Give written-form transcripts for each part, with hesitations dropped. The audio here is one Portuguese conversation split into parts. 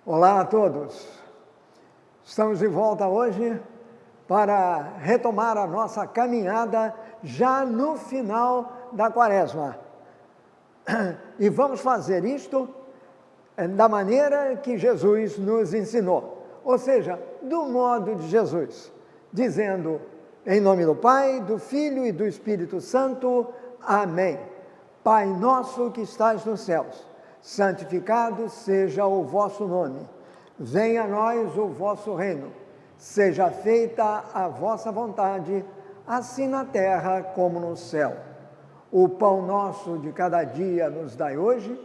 Olá a todos. Estamos de volta hoje para retomar a nossa caminhada já no final da Quaresma. E vamos fazer isto da maneira que Jesus nos ensinou, ou seja, do modo de Jesus, dizendo em nome do Pai, do Filho e do Espírito Santo. Amém. Pai nosso que estás nos céus, santificado seja o vosso nome. Venha a nós o vosso reino. Seja feita a vossa vontade, assim na terra como no céu. O pão nosso de cada dia nos dai hoje.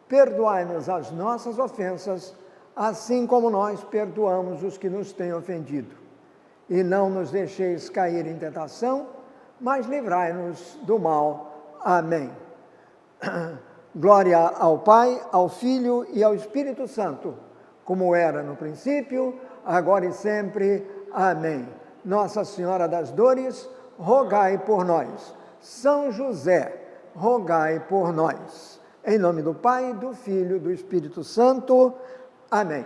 Perdoai-nos as nossas ofensas, assim como nós perdoamos os que nos têm ofendido. E não nos deixeis cair em tentação, mas livrai-nos do mal. Amém. Glória ao Pai, ao Filho e ao Espírito Santo, como era no princípio, agora e sempre. Amém. Nossa Senhora das Dores, rogai por nós. São José, rogai por nós. Em nome do Pai, do Filho e do Espírito Santo. Amém.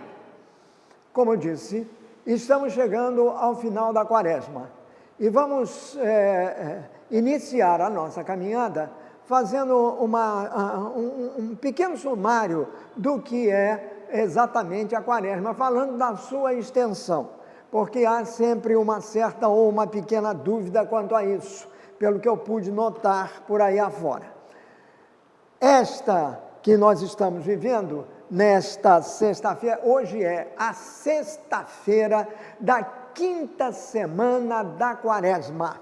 Como eu disse, estamos chegando ao final da Quaresma e vamos iniciar a nossa caminhada fazendo um pequeno sumário do que é exatamente a Quaresma, falando da sua extensão, porque há sempre uma certa ou uma pequena dúvida quanto a isso, pelo que eu pude notar por aí afora. Esta que nós estamos vivendo nesta sexta-feira, hoje é a sexta-feira da quinta semana da Quaresma.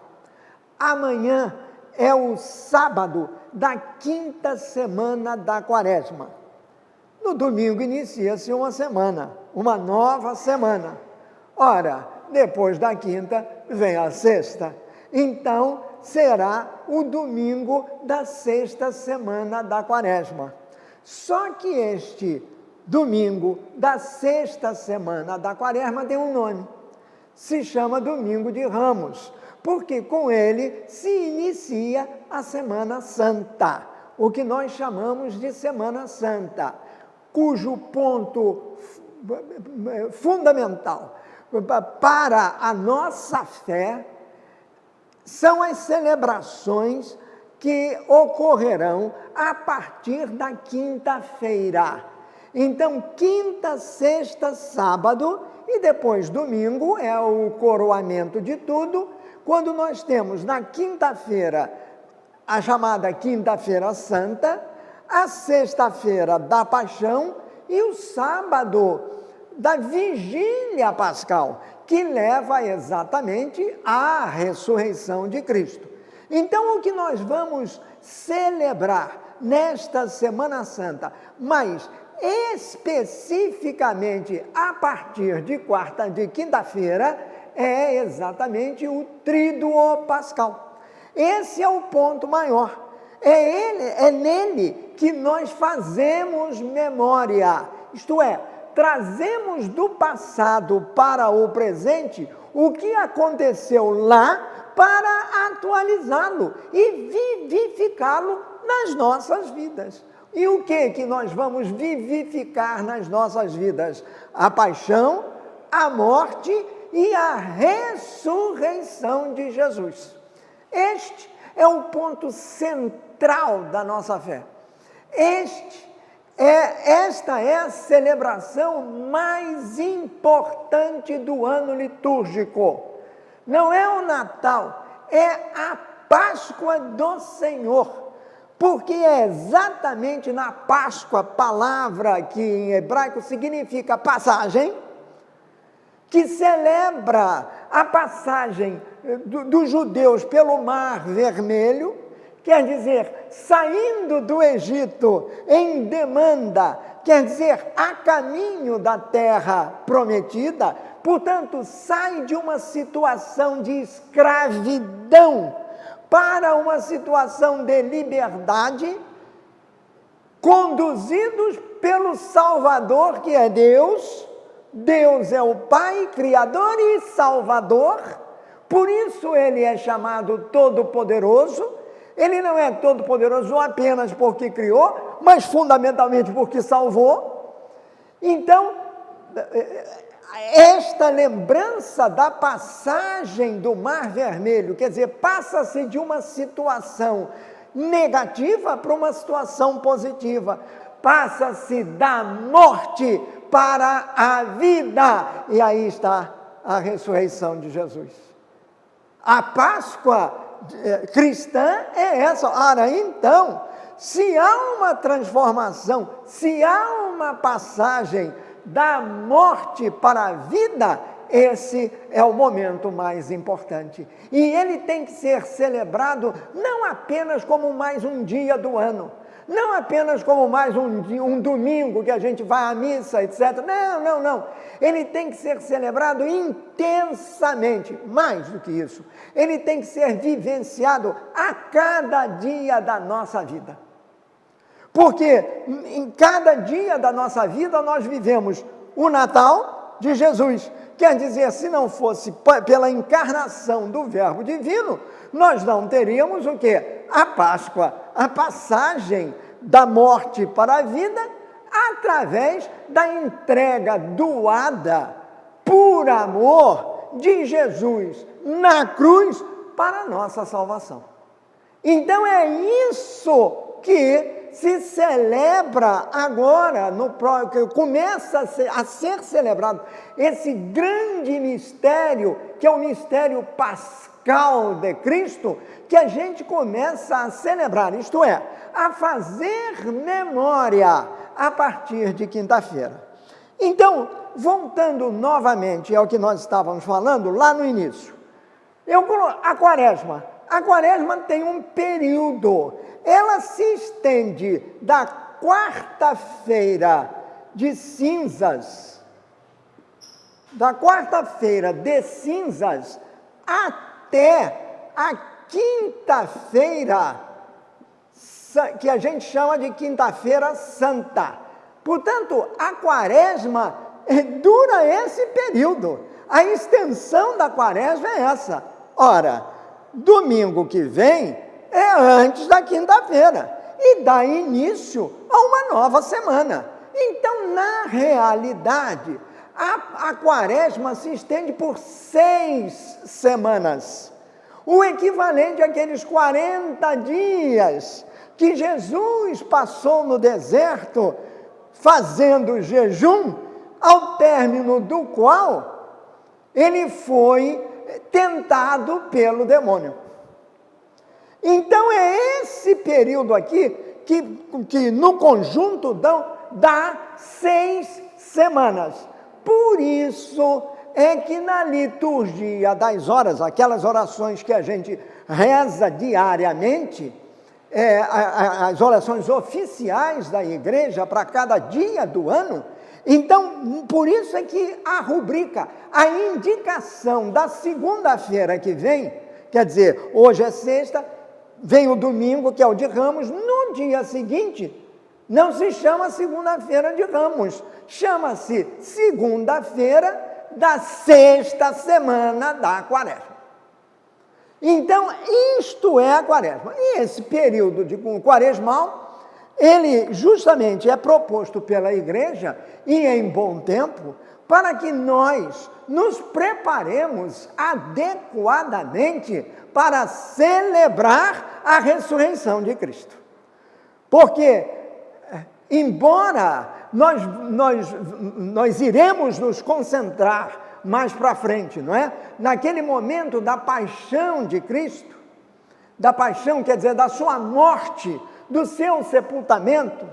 Amanhã é o sábado da quinta semana da Quaresma. No domingo inicia-se uma semana, uma nova semana. Ora, depois da quinta vem a sexta. Então, será o domingo da sexta semana da Quaresma. Só que este domingo da sexta semana da Quaresma tem um nome. Se chama Domingo de Ramos, porque com ele se inicia a Semana Santa, o que nós chamamos de Semana Santa, cujo ponto fundamental para a nossa fé são as celebrações que ocorrerão a partir da quinta-feira. Então, quinta, sexta, sábado e depois domingo é o coroamento de tudo, quando nós temos na quinta-feira a chamada Quinta-feira Santa, a sexta-feira da Paixão e o sábado da Vigília Pascal, que leva exatamente à ressurreição de Cristo. Então, o que nós vamos celebrar nesta Semana Santa, mas especificamente a partir de quinta-feira, é exatamente o Tríduo Pascal. Esse é o ponto maior. É nele que nós fazemos memória, isto é, trazemos do passado para o presente o que aconteceu lá para atualizá-lo e vivificá-lo nas nossas vidas. E o que nós vamos vivificar nas nossas vidas? A paixão, a morte e a ressurreição de Jesus. Este é o ponto central da nossa fé. Esta é a celebração mais importante do ano litúrgico. Não é o Natal, é a Páscoa do Senhor. Porque é exatamente na Páscoa, palavra que em hebraico significa passagem, que celebra a passagem dos judeus pelo Mar Vermelho, quer dizer, saindo do Egito em demanda, quer dizer, a caminho da terra prometida, portanto, sai de uma situação de escravidão para uma situação de liberdade, conduzidos pelo Salvador, que é Deus. Deus é o Pai, Criador e Salvador, por isso ele é chamado Todo-Poderoso. Ele não é todo-poderoso apenas porque criou, mas fundamentalmente porque salvou. Então, esta lembrança da passagem do Mar Vermelho, quer dizer, passa-se de uma situação negativa para uma situação positiva, passa-se da morte para a vida, e aí está a ressurreição de Jesus. A Páscoa cristã é essa. Ora, então, se há uma transformação, se há uma passagem da morte para a vida, esse é o momento mais importante. E ele tem que ser celebrado não apenas como mais um dia do ano, não apenas como mais um domingo que a gente vai à missa, etc. Não. Ele tem que ser celebrado intensamente, mais do que isso. Ele tem que ser vivenciado a cada dia da nossa vida. Porque em cada dia da nossa vida nós vivemos o Natal de Jesus. Quer dizer, se não fosse pela encarnação do Verbo Divino, nós não teríamos o quê? A Páscoa, a passagem da morte para a vida, através da entrega doada por amor de Jesus na cruz para a nossa salvação. Então é isso que se celebra agora, que começa a ser celebrado, esse grande mistério, que é o mistério pascal de Cristo, que a gente começa a celebrar, isto é, a fazer memória a partir de quinta-feira. Então, voltando novamente ao que nós estávamos falando lá no início, a quaresma tem um período, ela se estende da quarta-feira de cinzas, até a quinta-feira, que a gente chama de quinta-feira santa. Portanto, a quaresma dura esse período. A extensão da quaresma é essa. Ora, domingo que vem é antes da quinta-feira e dá início a uma nova semana. Então, na realidade, a quaresma se estende por 6 semanas, o equivalente àqueles 40 dias que Jesus passou no deserto fazendo jejum, ao término do qual ele foi tentado pelo demônio. Então é esse período aqui que no conjunto dá 6 semanas. Por isso é que na liturgia das horas, aquelas orações que a gente reza diariamente, as orações oficiais da igreja para cada dia do ano, então, por isso é que a rubrica, a indicação da segunda-feira que vem, quer dizer, hoje é sexta, vem o domingo, que é o de Ramos, no dia seguinte, não se chama segunda-feira de Ramos, chama-se segunda-feira da sexta semana da quaresma. Então, isto é a quaresma. E esse período de quaresmal, ele justamente é proposto pela igreja, e em bom tempo, para que nós nos preparemos adequadamente para celebrar a ressurreição de Cristo. Porque, embora nós iremos nos concentrar mais para frente, não é? Naquele momento da paixão de Cristo, da paixão, quer dizer, da sua morte, do seu sepultamento,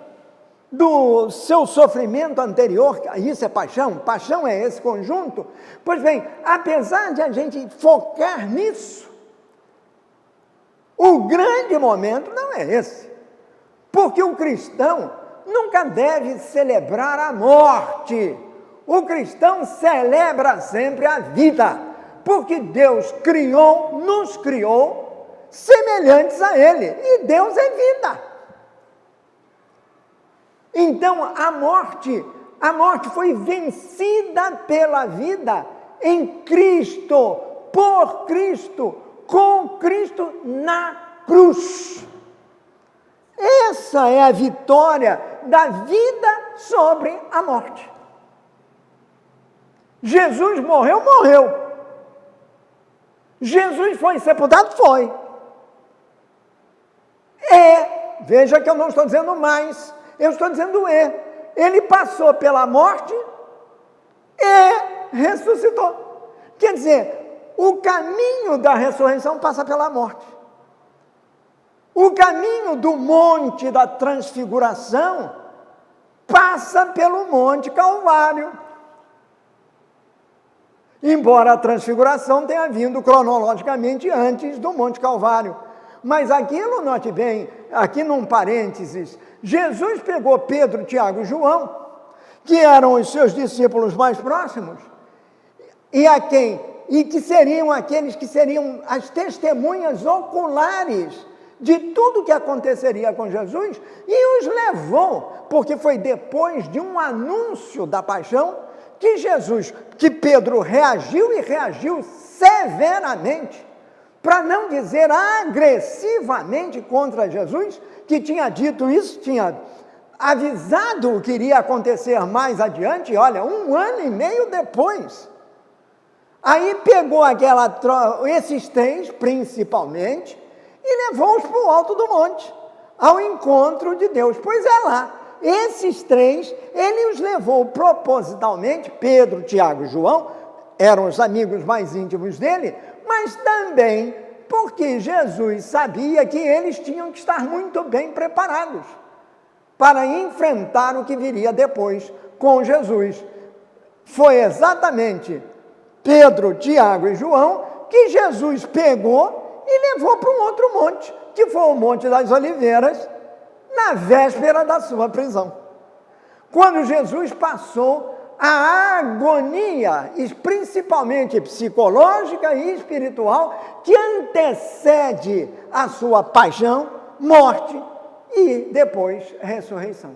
do seu sofrimento anterior, isso é paixão é esse conjunto. Pois bem, apesar de a gente focar nisso, o grande momento não é esse, porque o cristão nunca deve celebrar a morte, o cristão celebra sempre a vida, porque Deus nos criou semelhantes a Ele, e Deus é vida. Então, a morte foi vencida pela vida em Cristo, por Cristo, com Cristo na cruz. Essa é a vitória da vida sobre a morte. Jesus morreu, morreu. Jesus foi sepultado, foi. Veja que eu não estou dizendo mais, eu estou dizendo ele passou pela morte e ressuscitou. Quer dizer, o caminho da ressurreição passa pela morte. O caminho do monte da transfiguração passa pelo monte Calvário. Embora a transfiguração tenha vindo cronologicamente antes do monte Calvário. Mas aquilo, note bem, aqui num parênteses, Jesus pegou Pedro, Tiago e João, que eram os seus discípulos mais próximos, e que seriam aqueles que seriam as testemunhas oculares de tudo que aconteceria com Jesus, e os levou, porque foi depois de um anúncio da paixão, que Pedro reagiu e reagiu severamente, para não dizer agressivamente contra Jesus, que tinha dito isso, tinha avisado o que iria acontecer mais adiante, olha, 1 ano e meio depois. Aí pegou esses 3, principalmente, e levou-os para o alto do monte, ao encontro de Deus. Pois é lá, esses 3, ele os levou propositalmente, Pedro, Tiago e João, eram os amigos mais íntimos dele, mas também porque Jesus sabia que eles tinham que estar muito bem preparados para enfrentar o que viria depois com Jesus. Foi exatamente Pedro, Tiago e João que Jesus pegou e levou para um outro monte, que foi o Monte das Oliveiras, na véspera da sua prisão. Quando Jesus passou a agonia, principalmente psicológica e espiritual, que antecede a sua paixão, morte e depois ressurreição.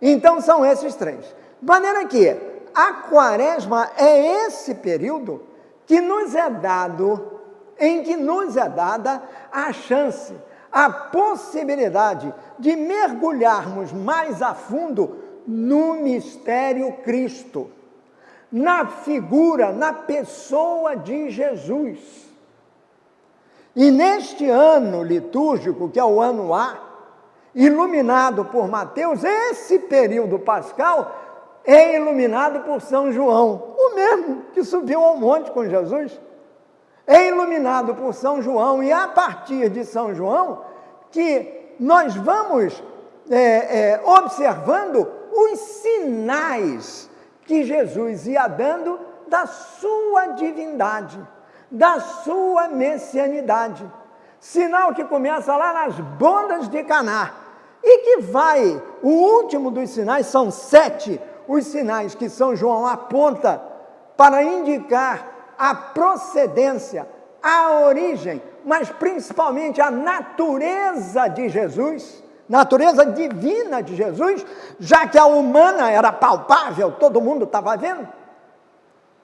Então são esses 3. De maneira que a quaresma é esse período que nos é dado, em que nos é dada a chance, a possibilidade de mergulharmos mais a fundo no mistério Cristo, na figura, na pessoa de Jesus. E neste ano litúrgico, que é o ano A, iluminado por Mateus, esse período pascal é iluminado por São João, o mesmo que subiu ao monte com Jesus. É iluminado por São João, e a partir de São João, que nós vamos observando os sinais que Jesus ia dando da sua divindade, da sua messianidade. Sinal que começa lá nas bodas de Caná, e que vai, o último dos sinais, são 7 os sinais que São João aponta para indicar a procedência, a origem, mas principalmente a natureza de Jesus, natureza divina de Jesus, já que a humana era palpável, todo mundo estava vendo.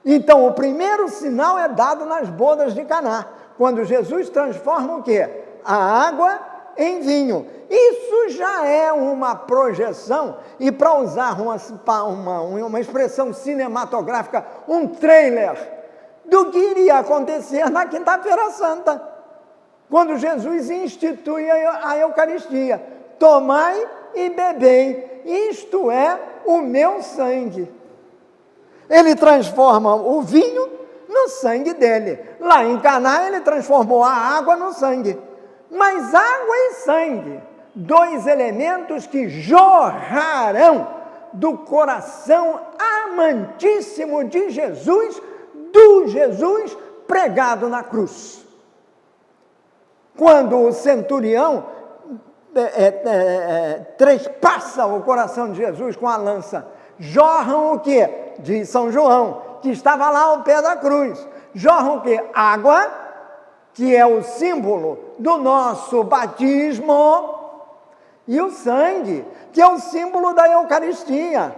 Então, o primeiro sinal é dado nas bodas de Caná, quando Jesus transforma o quê? A água em vinho. Isso já é uma projeção, e para usar uma expressão cinematográfica, um trailer do que iria acontecer na Quinta-feira Santa, quando Jesus institui a Eucaristia. Tomai e bebei, isto é o meu sangue. Ele transforma o vinho no sangue dele. Lá em Caná ele transformou a água no sangue. Mas água e sangue, 2 elementos que jorrarão do coração amantíssimo de Jesus, do Jesus pregado na cruz. Quando o centurião trespassa o coração de Jesus com a lança, jorram o quê? Diz São João, que estava lá ao pé da cruz. Jorram o quê? Água, que é o símbolo do nosso batismo, e o sangue, que é o símbolo da Eucaristia.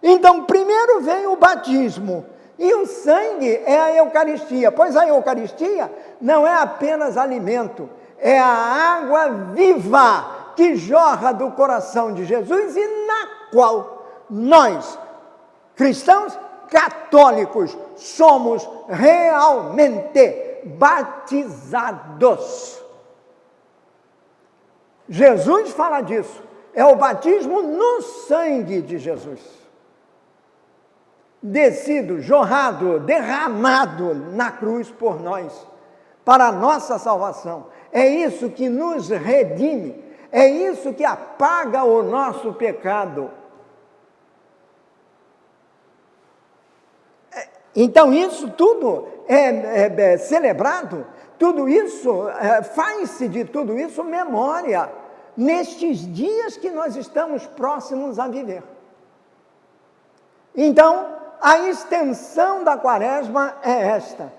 Então, primeiro vem o batismo, e o sangue é a Eucaristia, pois a Eucaristia não é apenas alimento, é a água viva que jorra do coração de Jesus e na qual nós, cristãos, católicos somos realmente batizados. Jesus fala disso. É o batismo no sangue de Jesus. Descido, jorrado, derramado na cruz por nós, para a nossa salvação. É isso que nos redime, é isso que apaga o nosso pecado. Então isso tudo é celebrado, tudo isso, faz-se de tudo isso memória, nestes dias que nós estamos próximos a viver. Então, a extensão da quaresma é esta.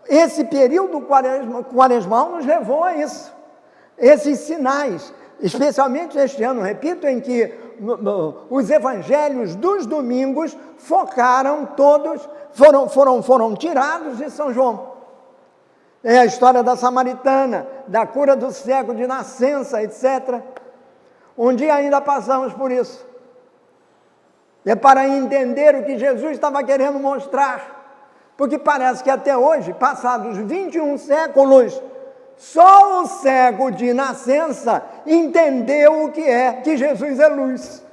Esse período quaresmal nos levou a isso. Esses sinais, especialmente este ano, repito, em que os evangelhos dos domingos focaram todos, foram tirados de São João. É a história da samaritana, da cura do cego de nascença, etc. Um dia ainda passamos por isso. É para entender o que Jesus estava querendo mostrar. Porque parece que até hoje, passados 21 séculos, só o cego de nascença entendeu o que é que Jesus é luz.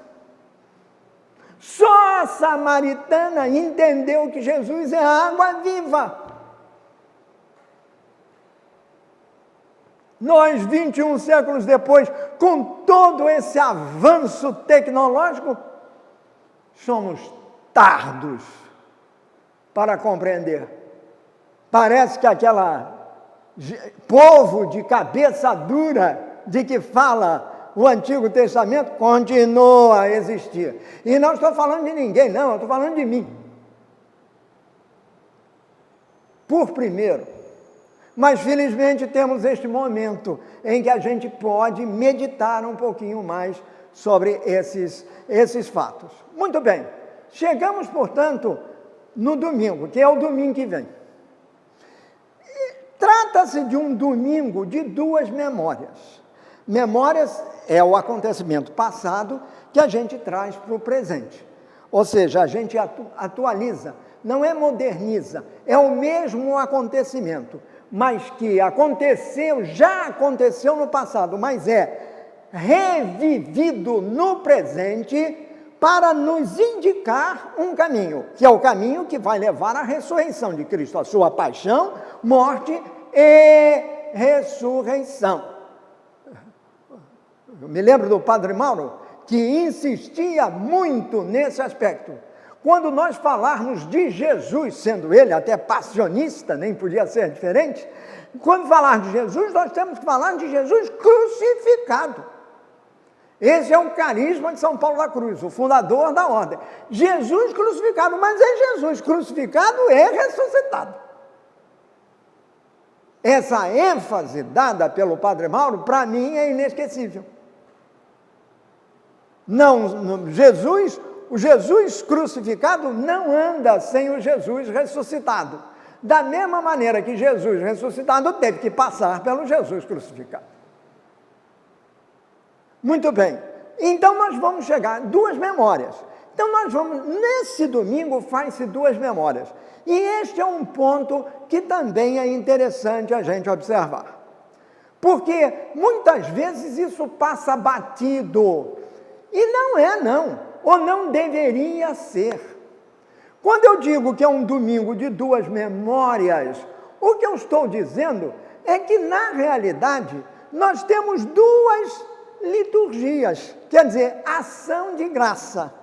Só a samaritana entendeu que Jesus é água viva. Nós, 21 séculos depois, com todo esse avanço tecnológico, somos tardos para compreender. Parece que aquela povo de cabeça dura de que fala o Antigo Testamento continua a existir. E não estou falando de ninguém, não, eu estou falando de mim. Por primeiro. Mas felizmente temos este momento em que a gente pode meditar um pouquinho mais sobre esses fatos. Muito bem, chegamos, portanto, no domingo, que é o domingo que vem. Trata-se de um domingo de duas memórias. Memórias é o acontecimento passado que a gente traz para o presente. Ou seja, a gente atualiza, não é moderniza, é o mesmo acontecimento, mas que aconteceu, já aconteceu no passado, mas é revivido no presente para nos indicar um caminho, que é o caminho que vai levar à ressurreição de Cristo, a sua paixão, morte e ressurreição. Eu me lembro do Padre Mauro, que insistia muito nesse aspecto. Quando nós falarmos de Jesus, sendo ele até passionista, nem podia ser diferente, quando falar de Jesus, nós temos que falar de Jesus crucificado. Esse é o carisma de São Paulo da Cruz, o fundador da ordem. Jesus crucificado, mas é Jesus crucificado e ressuscitado. Essa ênfase dada pelo Padre Mauro, para mim, é inesquecível. O Jesus crucificado não anda sem o Jesus ressuscitado. Da mesma maneira que Jesus ressuscitado teve que passar pelo Jesus crucificado. Muito bem. Então nós vamos chegar a duas memórias. Então nesse domingo faz-se duas memórias. E este é um ponto que também é interessante a gente observar. Porque muitas vezes isso passa batido. E não é não, ou não deveria ser. Quando eu digo que é um domingo de duas memórias, o que eu estou dizendo é que, na realidade, nós temos duas liturgias, quer dizer, ação de graça.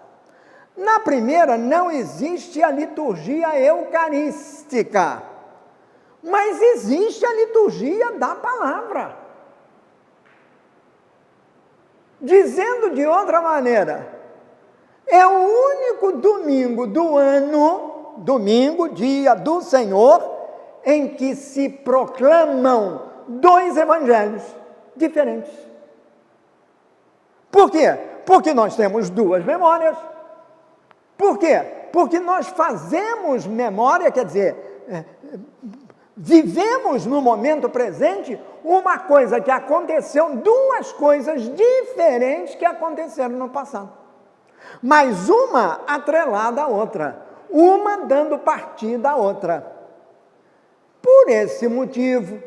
Na primeira não existe a liturgia eucarística, mas existe a liturgia da palavra. Dizendo de outra maneira, é o único domingo do ano, domingo, dia do Senhor, em que se proclamam dois evangelhos diferentes. Por quê? Porque nós temos duas memórias. Por quê? Porque nós fazemos memória, quer dizer, vivemos no momento presente uma coisa que aconteceu, duas coisas diferentes que aconteceram no passado. Mas uma atrelada à outra. uma dando partida à outra. Por esse motivo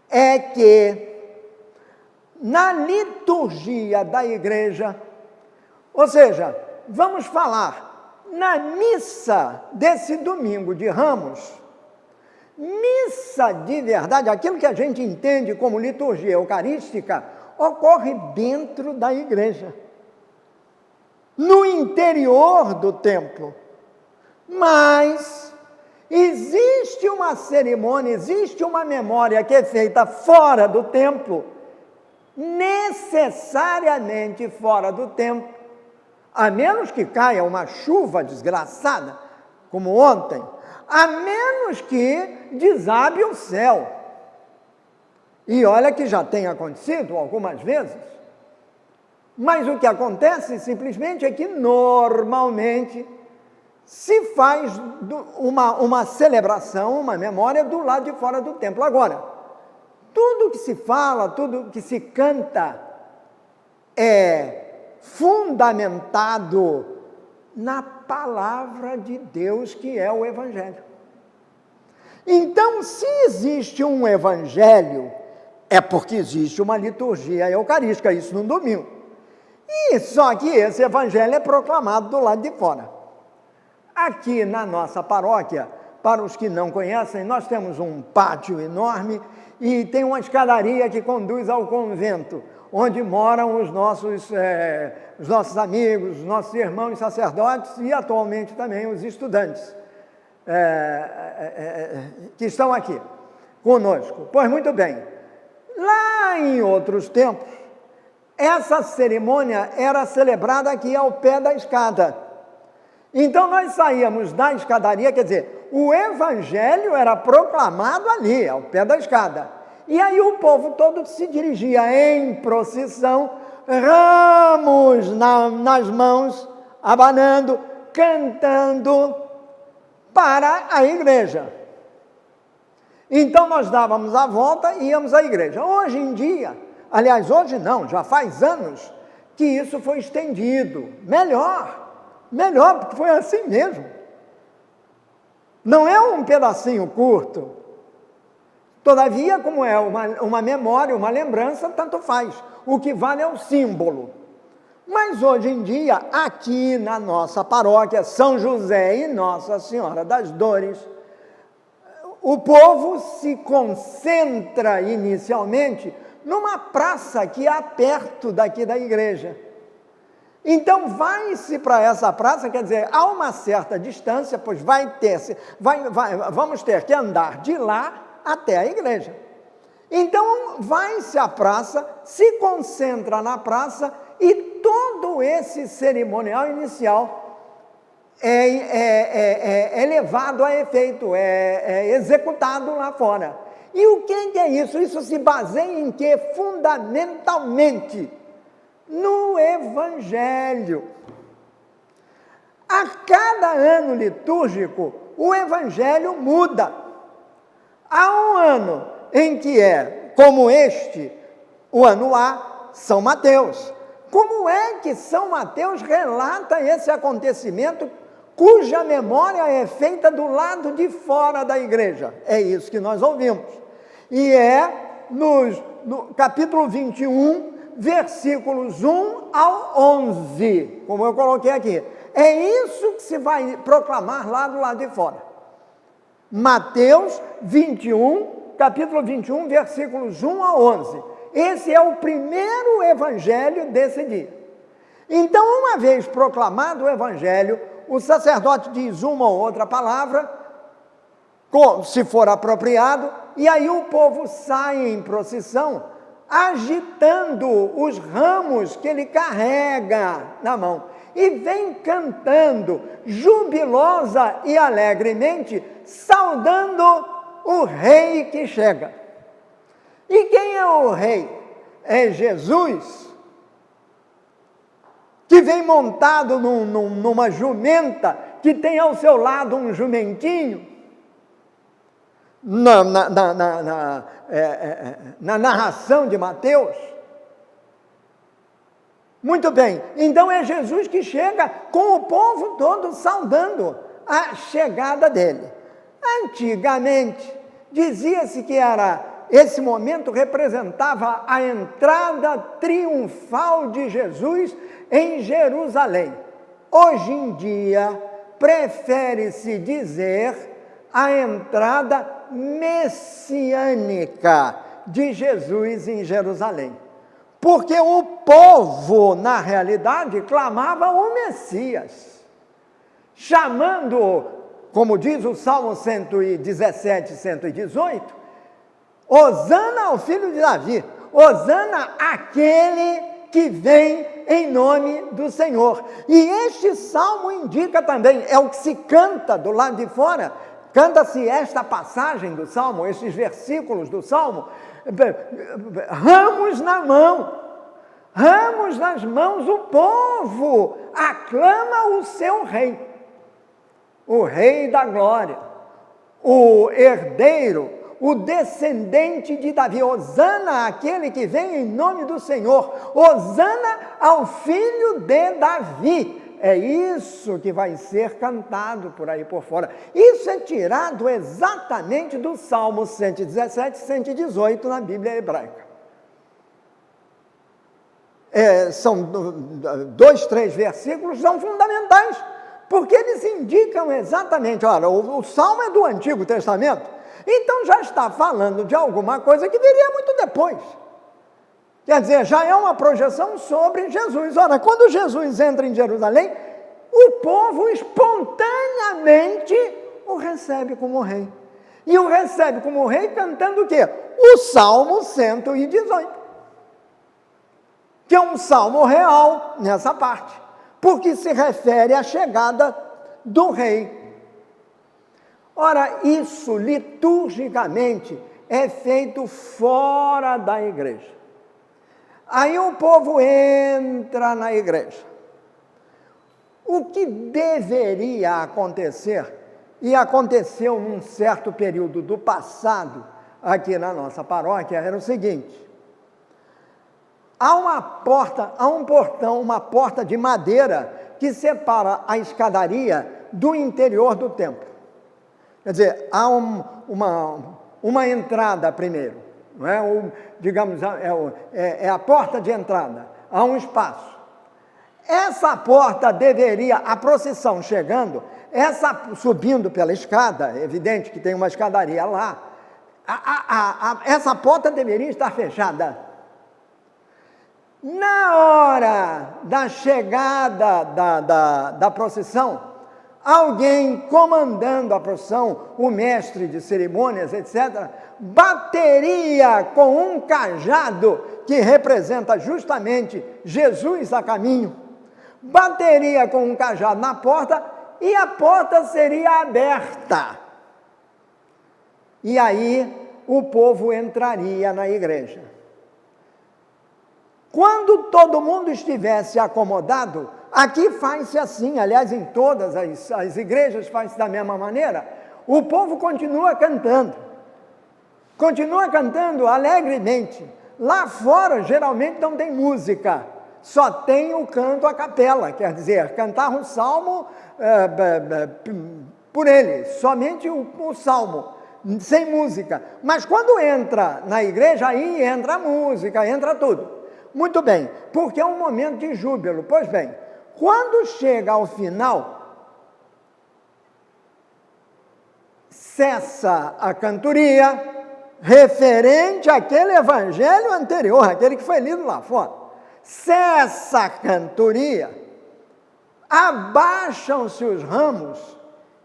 é que na liturgia da igreja, ou seja, vamos falar na missa desse domingo de Ramos, missa de verdade, aquilo que a gente entende como liturgia eucarística, ocorre dentro da igreja, no interior do templo. Mas existe uma cerimônia, existe uma memória que é feita fora do templo, necessariamente fora do templo, a menos que caia uma chuva desgraçada, como ontem, a menos que desabe o céu. E olha que já tem acontecido algumas vezes. Mas o que acontece simplesmente é que normalmente se faz uma celebração, uma memória do lado de fora do templo. Agora, tudo que se fala, tudo que se canta é fundamentado na palavra de Deus, que é o Evangelho. Então, se existe um Evangelho, é porque existe uma liturgia eucarística, isso no domingo. E só que esse Evangelho é proclamado do lado de fora. Aqui na nossa paróquia, para os que não conhecem, nós temos um pátio enorme e tem uma escadaria que conduz ao convento, onde moram os nossos amigos, os nossos irmãos sacerdotes e atualmente também os estudantes que estão aqui conosco. Pois muito bem, lá em outros tempos, essa cerimônia era celebrada aqui ao pé da escada. Então nós saíamos da escadaria, quer dizer, o Evangelho era proclamado ali, ao pé da escada. E aí o povo todo se dirigia em procissão, ramos nas mãos, abanando, cantando para a igreja. Então nós dávamos a volta e íamos à igreja. Hoje em dia, aliás, hoje não, já faz anos que isso foi estendido. Melhor, porque foi assim mesmo. Não é um pedacinho curto. Todavia, como é uma memória, uma lembrança, tanto faz. O que vale é o símbolo. Mas hoje em dia, aqui na nossa paróquia, São José e Nossa Senhora das Dores, o povo se concentra inicialmente numa praça que é perto daqui da igreja. Então vai-se para essa praça, quer dizer, a uma certa distância, pois vamos ter que andar de lá até a igreja. Então vai-se à praça, se concentra na praça e todo esse cerimonial inicial é levado a efeito, é executado lá fora. E o que é isso? Isso se baseia em quê? Fundamentalmente no Evangelho. A cada ano litúrgico, o Evangelho muda. Há um ano em que é, como este, o ano A, São Mateus. Como é que São Mateus relata esse acontecimento cuja memória é feita do lado de fora da igreja? É isso que nós ouvimos. E é no capítulo 21, versículos 1 ao 11, como eu coloquei aqui. É isso que se vai proclamar lá do lado de fora. Mateus 21, capítulo 21, versículos 1 a 11. Esse é o primeiro evangelho desse dia. Então, uma vez proclamado o evangelho, o sacerdote diz uma ou outra palavra, se for apropriado, e aí o povo sai em procissão, agitando os ramos que ele carrega na mão, e vem cantando, jubilosa e alegremente, saudando o rei que chega. E quem é o rei? É Jesus, que vem montado numa jumenta, que tem ao seu lado um jumentinho. Na narração de Mateus, Muito bem, então é Jesus que chega com o povo todo saudando a chegada dele. Antigamente, dizia-se que esse momento representava a entrada triunfal de Jesus em Jerusalém. Hoje em dia, prefere-se dizer a entrada messiânica de Jesus em Jerusalém. Porque o povo, na realidade, clamava o Messias, chamando, como diz o Salmo 117, 118, Hosana ao filho de Davi, Hosana àquele que vem em nome do Senhor. E este salmo indica também, é o que se canta do lado de fora, canta-se esta passagem do salmo, estes versículos do salmo, ramos na mão, ramos nas mãos, o povo aclama o seu rei, o rei da glória, o herdeiro, o descendente de Davi. Hosana àquele que vem em nome do Senhor, Hosana ao filho de Davi. É isso que vai ser cantado por aí por fora. Isso é tirado exatamente do Salmo 117, 118 na Bíblia hebraica. São 2, 3 versículos, são fundamentais, porque eles indicam exatamente, olha, o Salmo é do Antigo Testamento, então já está falando de alguma coisa que viria muito depois. Quer dizer, já é uma projeção sobre Jesus. Ora, quando Jesus entra em Jerusalém, o povo espontaneamente o recebe como rei. E o recebe como rei cantando o quê? O Salmo 118. Que é um salmo real nessa parte, porque se refere à chegada do rei. Ora, isso liturgicamente é feito fora da igreja. Aí o povo entra na igreja. O que deveria acontecer, e aconteceu num certo período do passado, aqui na nossa paróquia, era o seguinte: há um portão, uma porta de madeira que separa a escadaria do interior do templo. Quer dizer, há uma entrada primeiro. Não é? Digamos, é a porta de entrada, há um espaço. Essa porta deveria, a procissão chegando, subindo pela escada, é evidente que tem uma escadaria lá, essa porta deveria estar fechada. Na hora da chegada da procissão, alguém comandando a procissão, o mestre de cerimônias, etc., bateria com um cajado que representa justamente Jesus a caminho, bateria com um cajado na porta e a porta seria aberta. E aí o povo entraria na igreja. Quando todo mundo estivesse acomodado, aqui faz-se assim, aliás, em todas as igrejas faz-se da mesma maneira, o povo continua cantando alegremente. Lá fora, geralmente, não tem música, só tem o canto a capela, quer dizer, cantar um salmo por ele, somente o salmo, sem música. Mas quando entra na igreja, aí entra a música, entra tudo. Muito bem, porque é um momento de júbilo. Pois bem, quando chega ao final, cessa a cantoria referente àquele evangelho anterior, aquele que foi lido lá fora. Cessa a cantoria, abaixam-se os ramos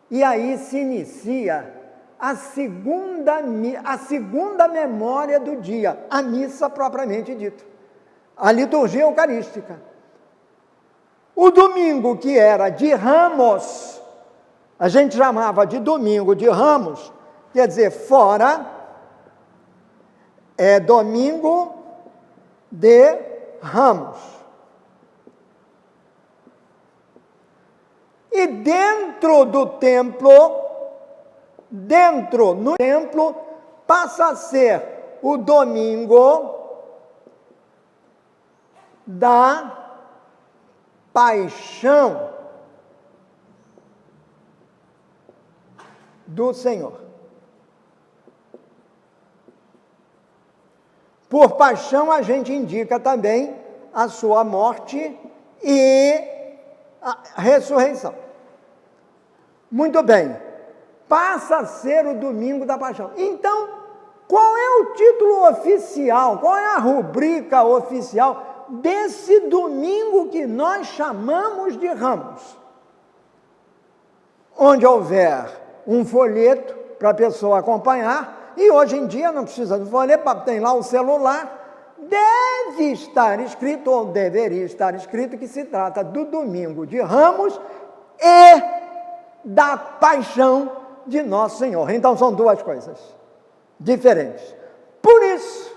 e aí se inicia a segunda memória do dia, a missa propriamente dita, a liturgia eucarística. O domingo, que era de Ramos, a gente chamava de domingo de Ramos, quer dizer, fora, é domingo de Ramos. E dentro do templo, no templo, passa a ser o domingo da paixão do Senhor. Por paixão, a gente indica também a sua morte e a ressurreição. Muito bem, passa a ser o domingo da paixão. Então, qual é o título oficial, qual é a rubrica oficial desse domingo que nós chamamos de Ramos? Onde houver um folheto para a pessoa acompanhar, e hoje em dia não precisa do folheto, tem lá o celular, deve estar escrito, ou deveria estar escrito, que se trata do domingo de Ramos e da paixão de Nosso Senhor. Então são duas coisas diferentes. Por isso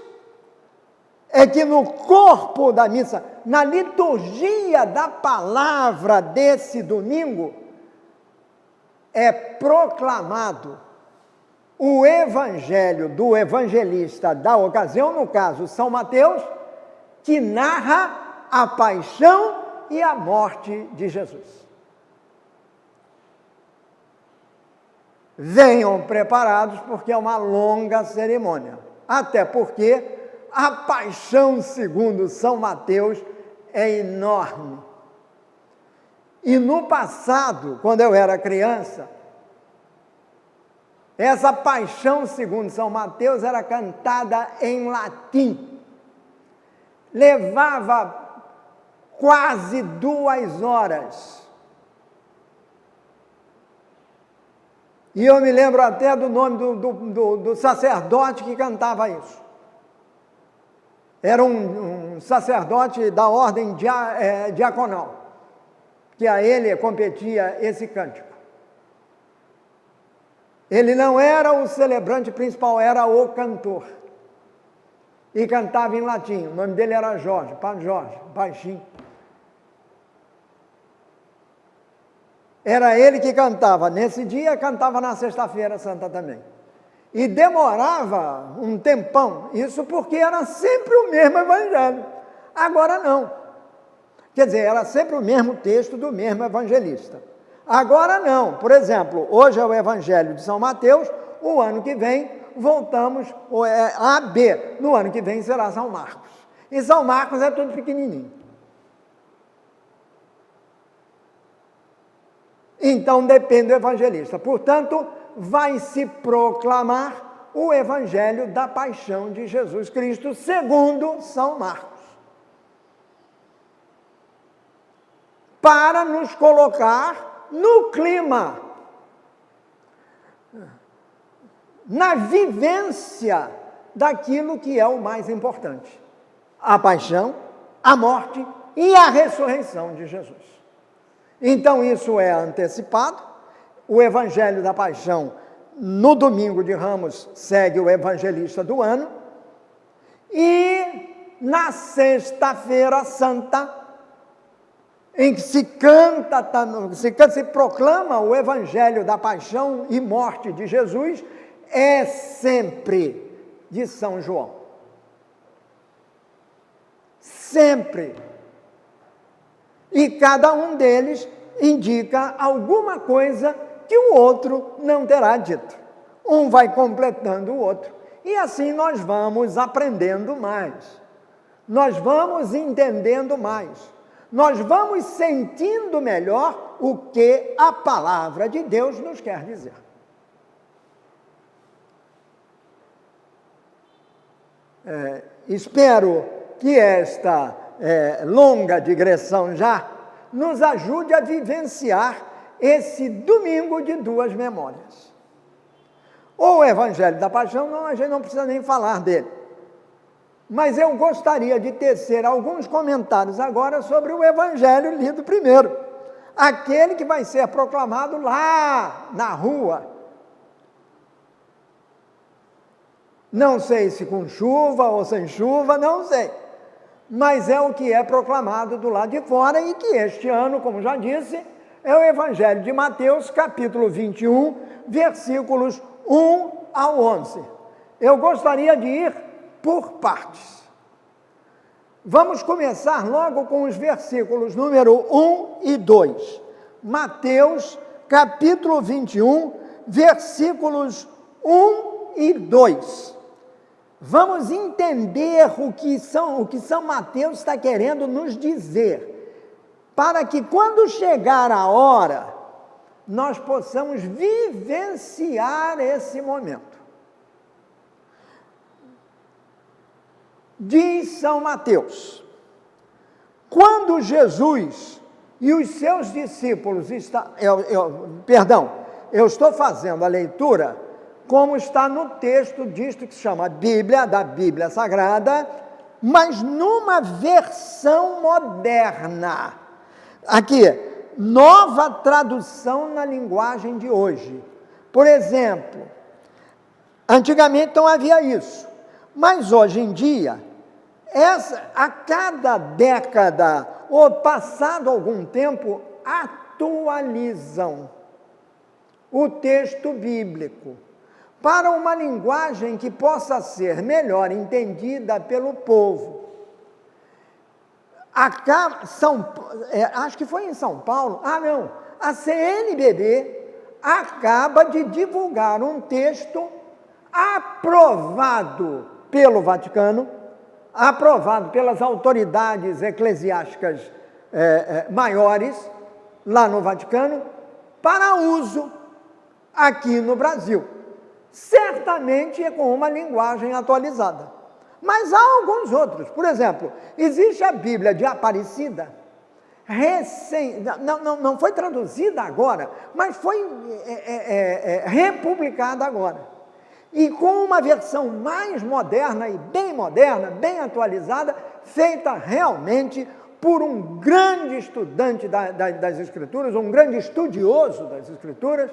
é que no corpo da missa, na liturgia da palavra desse domingo, é proclamado o evangelho do evangelista da ocasião, no caso São Mateus, que narra a paixão e a morte de Jesus. Venham preparados, porque é uma longa cerimônia, até porque a paixão segundo São Mateus é enorme. E no passado, quando eu era criança, essa paixão segundo São Mateus era cantada em latim. Levava quase 2 horas. E eu me lembro até do nome do sacerdote que cantava isso. Era um sacerdote da ordem diaconal, que a ele competia esse cântico. Ele não era o celebrante principal, era o cantor. E cantava em latim. O nome dele era Jorge, Padre Jorge, baixinho. Era ele que cantava. Nesse dia, cantava na Sexta-feira Santa também. E demorava um tempão. Isso porque era sempre o mesmo evangelho. Agora não. Quer dizer, era sempre o mesmo texto do mesmo evangelista. Agora não. Por exemplo, hoje é o Evangelho de São Mateus, o ano que vem voltamos a B. No ano que vem será São Marcos. E São Marcos é tudo pequenininho. Então depende do evangelista. Portanto, vai se proclamar o Evangelho da paixão de Jesus Cristo segundo São Marcos. Para nos colocar no clima, na vivência daquilo que é o mais importante: a paixão, a morte e a ressurreição de Jesus. Então isso é antecipado. O Evangelho da Paixão, no domingo de Ramos, segue o evangelista do ano, e na Sexta-feira Santa, em que se proclama o Evangelho da paixão e morte de Jesus, é sempre de São João. Sempre. E cada um deles indica alguma coisa que o outro não terá dito. Um vai completando o outro. E assim nós vamos aprendendo mais. Nós vamos entendendo mais. Nós vamos sentindo melhor o que a palavra de Deus nos quer dizer. Espero que esta longa digressão já nos ajude a vivenciar esse domingo de 2 memórias. O Evangelho da Paixão, a gente não precisa nem falar dele. Mas eu gostaria de tecer alguns comentários agora sobre o Evangelho lido primeiro. Aquele que vai ser proclamado lá na rua. Não sei se com chuva ou sem chuva, não sei. Mas é o que é proclamado do lado de fora, e que este ano, como já disse, é o Evangelho de Mateus, capítulo 21, versículos 1 ao 11. Eu gostaria de ir por partes. Vamos começar logo com os versículos número 1 e 2. Mateus, capítulo 21, versículos 1 e 2. Vamos entender o que São Mateus está querendo nos dizer, para que quando chegar a hora, nós possamos vivenciar esse momento. Diz São Mateus: quando Jesus e os seus discípulos eu estou fazendo a leitura como está no texto disto que se chama Bíblia, da Bíblia Sagrada, mas numa versão moderna. Aqui, nova tradução na linguagem de hoje. Por exemplo, antigamente não havia isso, mas hoje em dia, a cada década, ou passado algum tempo, atualizam o texto bíblico para uma linguagem que possa ser melhor entendida pelo povo. Acho que foi em São Paulo, a CNBB acaba de divulgar um texto aprovado pelo Vaticano, aprovado pelas autoridades eclesiásticas maiores, lá no Vaticano, para uso aqui no Brasil. Certamente é com uma linguagem atualizada. Mas há alguns outros. Por exemplo, existe a Bíblia de Aparecida, não foi traduzida agora, mas foi republicada agora. E com uma versão mais moderna, bem atualizada, feita realmente por um grande estudante das Escrituras, um grande estudioso das Escrituras,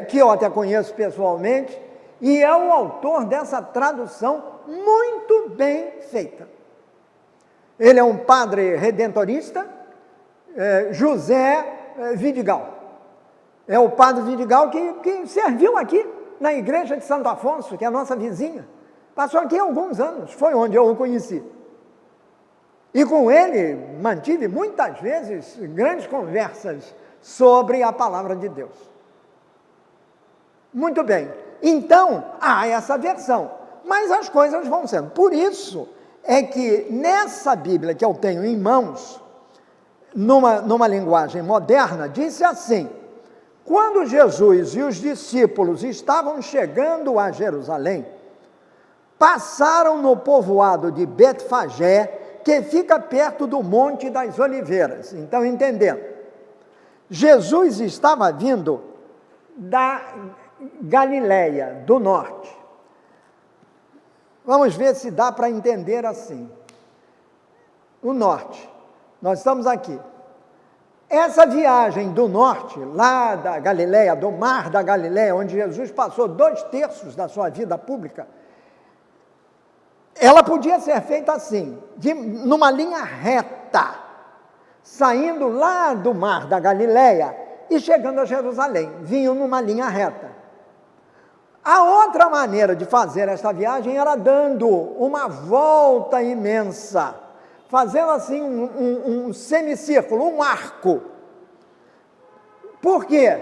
que eu até conheço pessoalmente, e é o autor dessa tradução muito bem feita. Ele é um padre redentorista, José Vidigal. É o padre Vidigal que serviu aqui na igreja de Santo Afonso, que é a nossa vizinha. Passou aqui há alguns anos, foi onde eu o conheci. E com ele mantive muitas vezes grandes conversas sobre a palavra de Deus. Muito bem, então há essa versão, mas as coisas vão sendo. Por isso é que nessa Bíblia que eu tenho em mãos, numa linguagem moderna, disse assim: quando Jesus e os discípulos estavam chegando a Jerusalém, passaram no povoado de Betfagé, que fica perto do Monte das Oliveiras. Então, entendendo, Jesus estava vindo da Galileia, do norte. Vamos ver se dá para entender assim. O norte, nós estamos aqui. Essa viagem do norte, lá da Galileia, do mar da Galileia, onde Jesus passou 2/3 da sua vida pública, ela podia ser feita assim, numa linha reta, saindo lá do mar da Galileia e chegando a Jerusalém, vinham numa linha reta. A outra maneira de fazer esta viagem era dando uma volta imensa, fazendo assim um semicírculo, um arco. Por quê?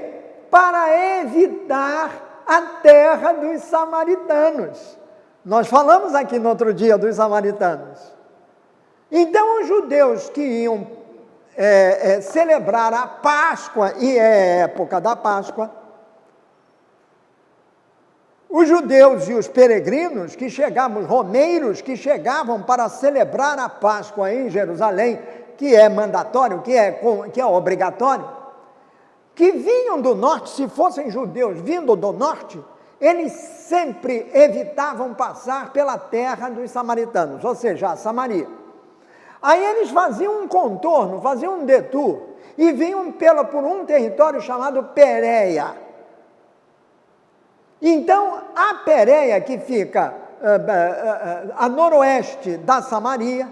Para evitar a terra dos samaritanos. Nós falamos aqui no outro dia dos samaritanos. Então, os judeus que iam celebrar a Páscoa, e é época da Páscoa, os judeus e os peregrinos que chegavam, os romeiros que chegavam para celebrar a Páscoa em Jerusalém, que é mandatório, que é obrigatório, que vinham do norte, se fossem judeus vindo do norte, eles sempre evitavam passar pela terra dos samaritanos, ou seja, a Samaria. Aí eles faziam um contorno, faziam um detour, e vinham por um território chamado Pérea. Então, a Pérea, que fica a noroeste da Samaria,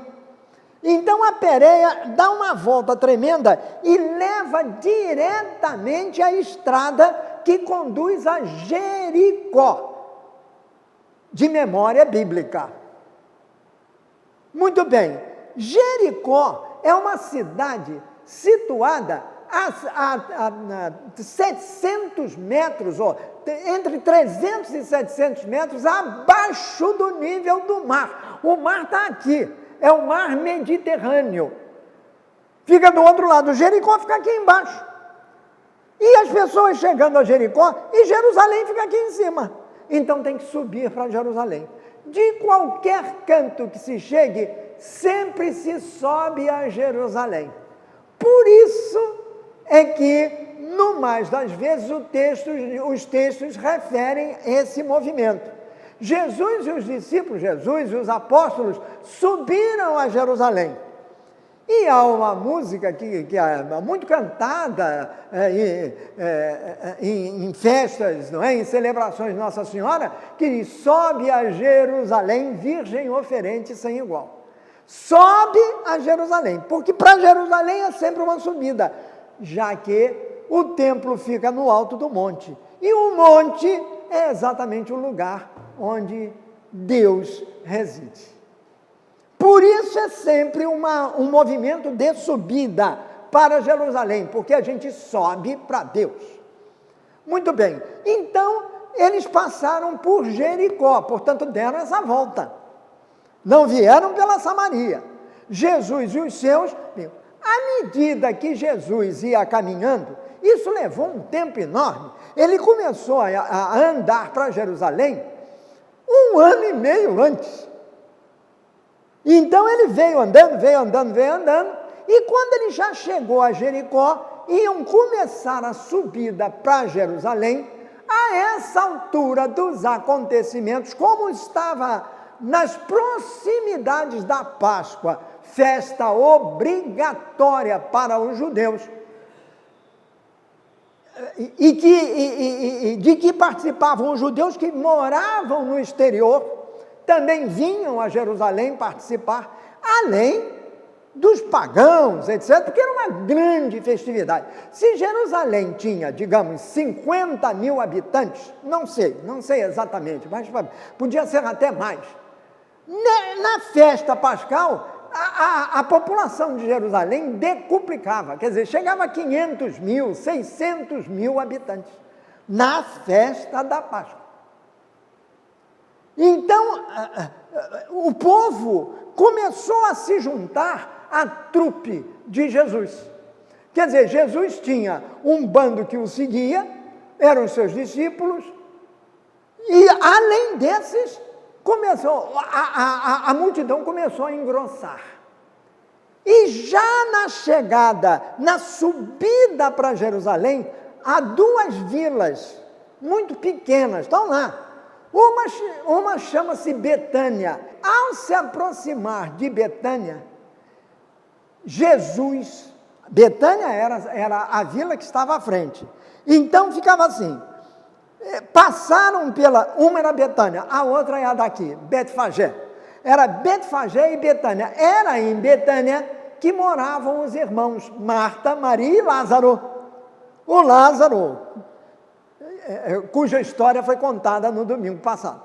então a Pérea dá uma volta tremenda e leva diretamente à estrada que conduz a Jericó, de memória bíblica. Muito bem, Jericó é uma cidade situada a 700 metros, ou entre 300 e 700 metros abaixo do nível do mar. O mar está aqui, é o mar Mediterrâneo. Fica do outro lado, Jericó fica aqui embaixo. E as pessoas chegando a Jericó, e Jerusalém fica aqui em cima. Então tem que subir para Jerusalém. De qualquer canto que se chegue, sempre se sobe a Jerusalém. Por isso é que, no mais das vezes, os textos referem esse movimento. Jesus e os discípulos, Jesus e os apóstolos subiram a Jerusalém. E há uma música que é muito cantada em festas, não é? Em celebrações de Nossa Senhora, que diz: sobe a Jerusalém, virgem oferente sem igual. Sobe a Jerusalém, porque para Jerusalém é sempre uma subida, já que o templo fica no alto do monte. E o monte é exatamente o lugar onde Deus reside. Por isso é sempre um movimento de subida para Jerusalém, porque a gente sobe para Deus. Muito bem, então eles passaram por Jericó, portanto deram essa volta. Não vieram pela Samaria. Jesus e os seus, à medida que Jesus ia caminhando, isso levou um tempo enorme. Ele começou a andar para Jerusalém 1 ano e meio antes. Então ele veio andando, e quando ele já chegou a Jericó, iam começar a subida para Jerusalém. A essa altura dos acontecimentos, como estava nas proximidades da Páscoa, festa obrigatória para os judeus, de que participavam os judeus que moravam no exterior, também vinham a Jerusalém participar, além dos pagãos, etc., porque era uma grande festividade. Se Jerusalém tinha, digamos, 50 mil habitantes, não sei exatamente, mas podia ser até mais. Na festa pascal, a população de Jerusalém decuplicava, quer dizer, chegava a 500 mil, 600 mil habitantes, na festa da Páscoa. Então, o povo começou a se juntar à trupe de Jesus. Quer dizer, Jesus tinha um bando que o seguia, eram os seus discípulos, e além desses, a multidão começou a engrossar. E já na chegada, na subida para Jerusalém, há 2 vilas muito pequenas, estão lá. Uma chama-se Betânia. Ao se aproximar de Betânia, Betânia era a vila que estava à frente. Então ficava assim, passaram uma era Betânia, a outra é a daqui, Betfagé. Era Betfagé e Betânia. Era em Betânia que moravam os irmãos Marta, Maria e Lázaro. O Lázaro, cuja história foi contada no domingo passado.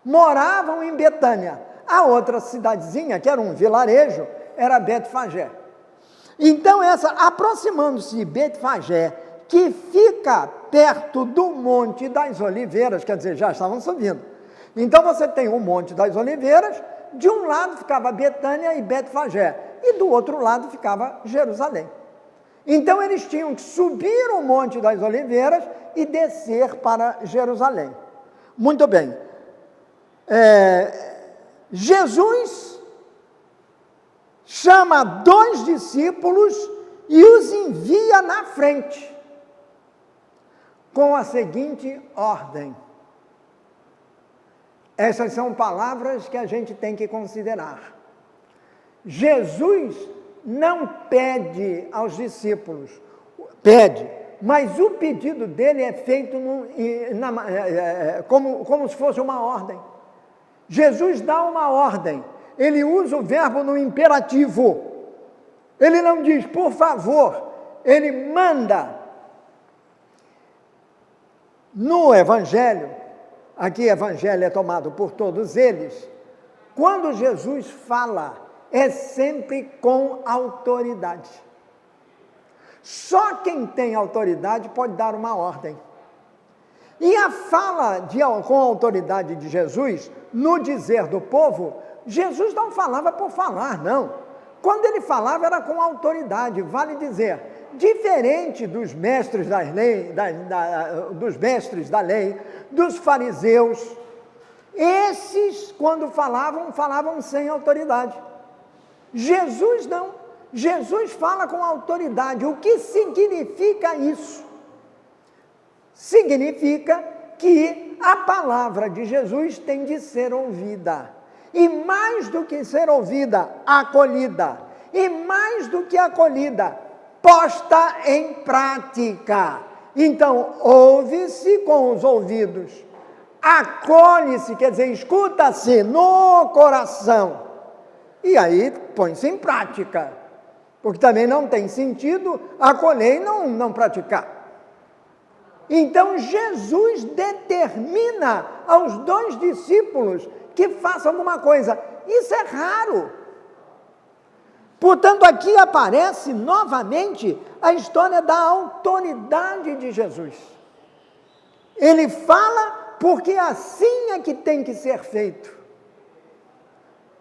Moravam em Betânia. A outra cidadezinha, que era um vilarejo, era Betfagé. Então, aproximando-se de Betfagé, que fica perto do Monte das Oliveiras, quer dizer, já estavam subindo. Então, você tem o Monte das Oliveiras, de um lado ficava Betânia e Betfagé, e do outro lado ficava Jerusalém. Então, eles tinham que subir o Monte das Oliveiras e descer para Jerusalém. Muito bem. Jesus chama 2 discípulos e os envia na frente, com a seguinte ordem. Essas são palavras que a gente tem que considerar. Jesus não pede aos discípulos, mas o pedido dele é feito como se fosse uma ordem. Jesus dá uma ordem, ele usa o verbo no imperativo, ele não diz, por favor, ele manda. No Evangelho, aqui o Evangelho é tomado por todos eles, quando Jesus fala é sempre com autoridade. Só quem tem autoridade pode dar uma ordem. E a fala com a autoridade de Jesus, no dizer do povo, Jesus não falava por falar, não. Quando ele falava era com autoridade, vale dizer, diferente dos mestres da lei, dos fariseus, esses, quando falavam sem autoridade. Jesus não. Jesus fala com autoridade. O que significa isso? Significa que a palavra de Jesus tem de ser ouvida. E mais do que ser ouvida, acolhida. E mais do que acolhida, posta em prática. Então, ouve-se com os ouvidos. Acolhe-se, quer dizer, escuta-se no coração. E aí põe-se em prática. Porque também não tem sentido acolher e não praticar. Então, Jesus determina aos 2 discípulos que façam alguma coisa. Isso é raro. Portanto, aqui aparece novamente a história da autoridade de Jesus. Ele fala porque assim é que tem que ser feito.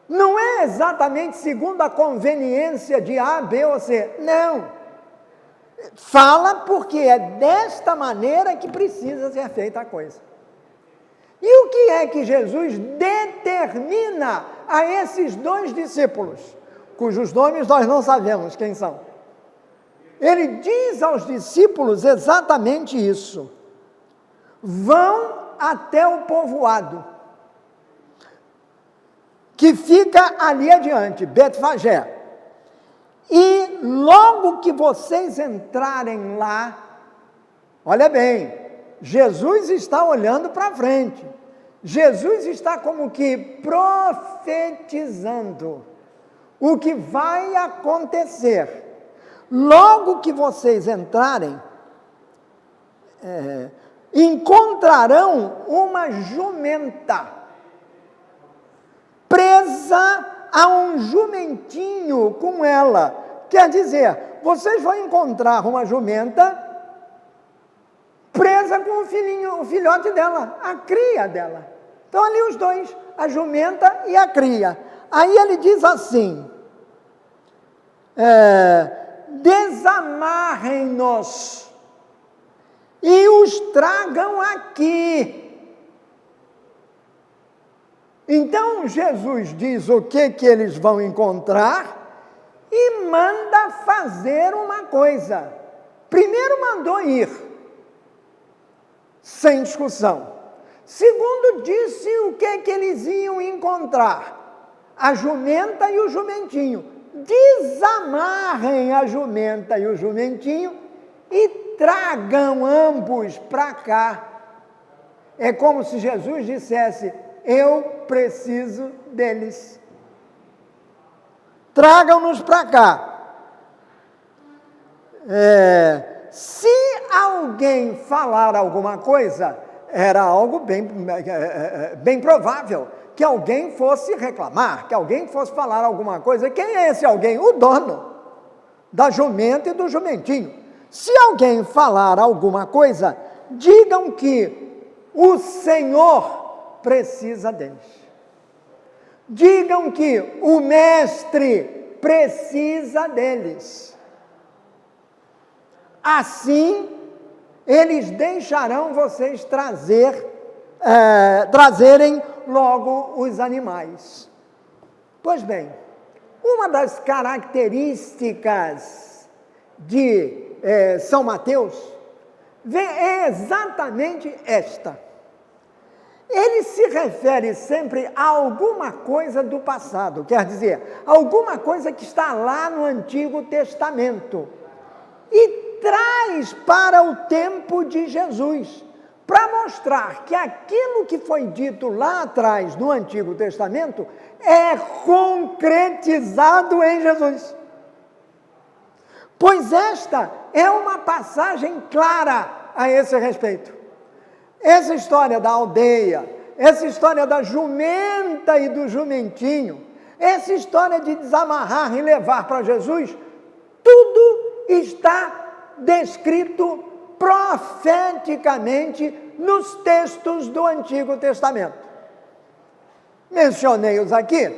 Não é exatamente segundo a conveniência de A, B ou C. Não. Fala porque é desta maneira que precisa ser feita a coisa. E o que é que Jesus determina a esses 2 discípulos, cujos nomes nós não sabemos quem são? Ele diz aos discípulos exatamente isso. Vão até o povoado, que fica ali adiante, Betfagé. E logo que vocês entrarem lá, olha bem, Jesus está olhando para frente. Jesus está como que profetizando o que vai acontecer. Logo que vocês entrarem, encontrarão uma jumenta presa a um jumentinho com ela. Quer dizer, vocês vão encontrar uma jumenta presa com o filhote dela, a cria dela. Então ali os 2, a jumenta e a cria. Aí ele diz assim, desamarrem-nos e os tragam aqui. Então Jesus diz o que eles vão encontrar e manda fazer uma coisa. Primeiro mandou ir, sem discussão. Segundo, disse o que eles iam encontrar. A jumenta e o jumentinho. Desamarrem a jumenta e o jumentinho e tragam ambos para cá. É como se Jesus dissesse, eu preciso deles. Tragam-nos para cá. Se alguém falar alguma coisa, era algo bem provável que alguém fosse reclamar, que alguém fosse falar alguma coisa. Quem é esse alguém? O dono da jumenta e do jumentinho. Se alguém falar alguma coisa, digam que o Senhor precisa deles. Digam que o mestre precisa deles. Assim, eles deixarão vocês trazerem logo os animais. Pois bem, uma das características de São Mateus é exatamente esta. Ele se refere sempre a alguma coisa do passado, quer dizer, alguma coisa que está lá no Antigo Testamento, e traz para o tempo de Jesus, para mostrar que aquilo que foi dito lá atrás no Antigo Testamento é concretizado em Jesus. Pois esta é uma passagem clara a esse respeito. Essa história da aldeia, essa história da jumenta e do jumentinho, Essa história de desamarrar e levar para Jesus, tudo está descrito profeticamente nos textos do Antigo Testamento. Mencionei-os aqui.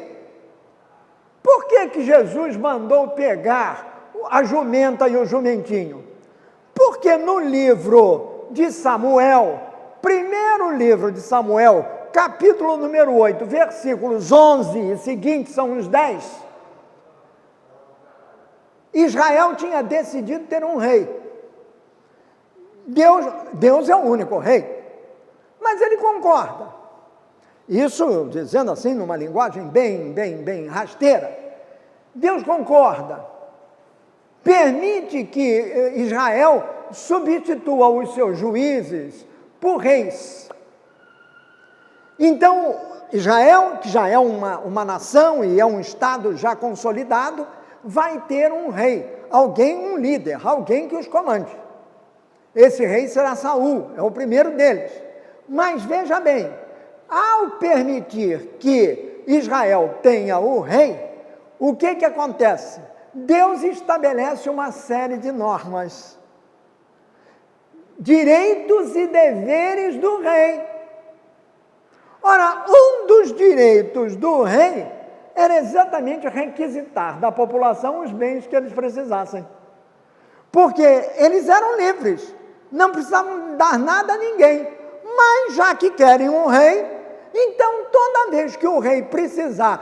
Por que Jesus mandou pegar a jumenta e o jumentinho? Porque no livro de Samuel, primeiro livro de Samuel, capítulo número 8, versículos 11 e seguintes, são os 10, Israel tinha decidido ter um rei. Deus é o único rei, mas ele concorda. Isso, dizendo assim, numa linguagem bem rasteira, Deus concorda, permite que Israel substitua os seus juízes por reis. Então, Israel, que já é uma nação e é um estado já consolidado, vai ter um rei, um líder, alguém que os comande. Esse rei será Saul, é o primeiro deles. Mas veja bem, ao permitir que Israel tenha o rei, o que acontece? Deus estabelece uma série de normas, direitos e deveres do rei. Ora, um dos direitos do rei era exatamente requisitar da população os bens que eles precisassem. Porque eles eram livres, não precisavam dar nada a ninguém. Mas já que querem um rei, então toda vez que o rei precisa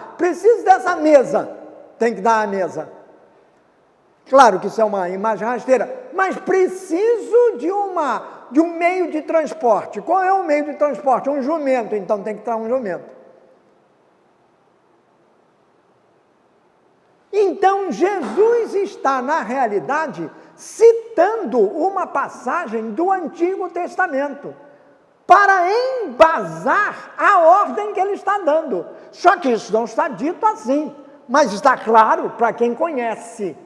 dessa mesa, tem que dar a mesa. Claro que isso é uma imagem rasteira, mas preciso de um meio de transporte. Qual é o meio de transporte? Um jumento, então tem que dar um jumento. Então Jesus está, na realidade, citando uma passagem do Antigo Testamento, para embasar a ordem que ele está dando. Só que isso não está dito assim, mas está claro para quem conhece.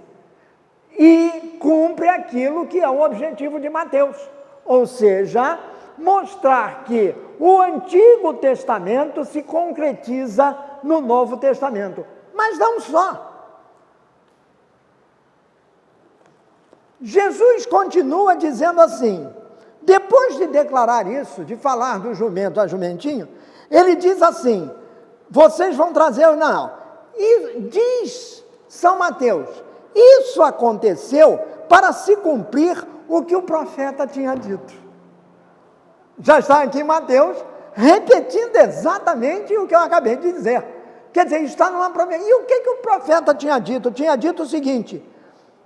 E cumpre aquilo que é o objetivo de Mateus, ou seja, mostrar que o Antigo Testamento se concretiza no Novo Testamento. Mas não só. Jesus continua dizendo assim, depois de declarar isso, de falar do jumento a jumentinho, ele diz assim, vocês vão trazer, e diz São Mateus, isso aconteceu para se cumprir o que o profeta tinha dito. Já está aqui Mateus, repetindo exatamente o que eu acabei de dizer. Quer dizer, está numa promessa. E o que o profeta tinha dito? Tinha dito o seguinte,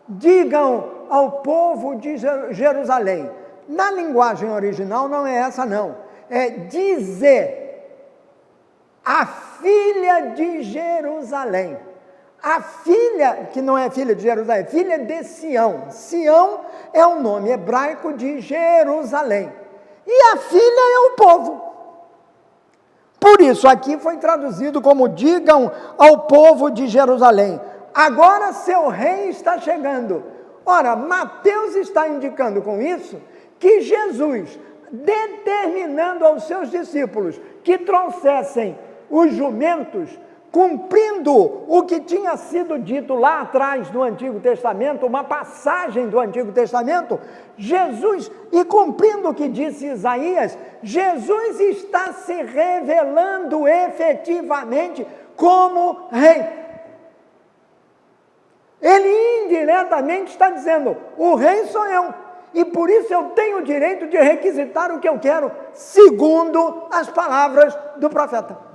digam ao povo de Jerusalém. Na linguagem original não é essa não, é dizer a filha de Jerusalém. A filha, que não é filha de Jerusalém, é filha de Sião. Sião é o nome hebraico de Jerusalém. E a filha é o povo. Por isso, aqui foi traduzido como digam ao povo de Jerusalém. Agora seu rei está chegando. Ora, Mateus está indicando com isso que Jesus, determinando aos seus discípulos que trouxessem os jumentos, cumprindo o que tinha sido dito lá atrás no Antigo Testamento, uma passagem do Antigo Testamento, Jesus, e cumprindo o que disse Isaías, Jesus está se revelando efetivamente como rei. Ele indiretamente está dizendo, o rei sou eu, e por isso eu tenho o direito de requisitar o que eu quero, segundo as palavras do profeta.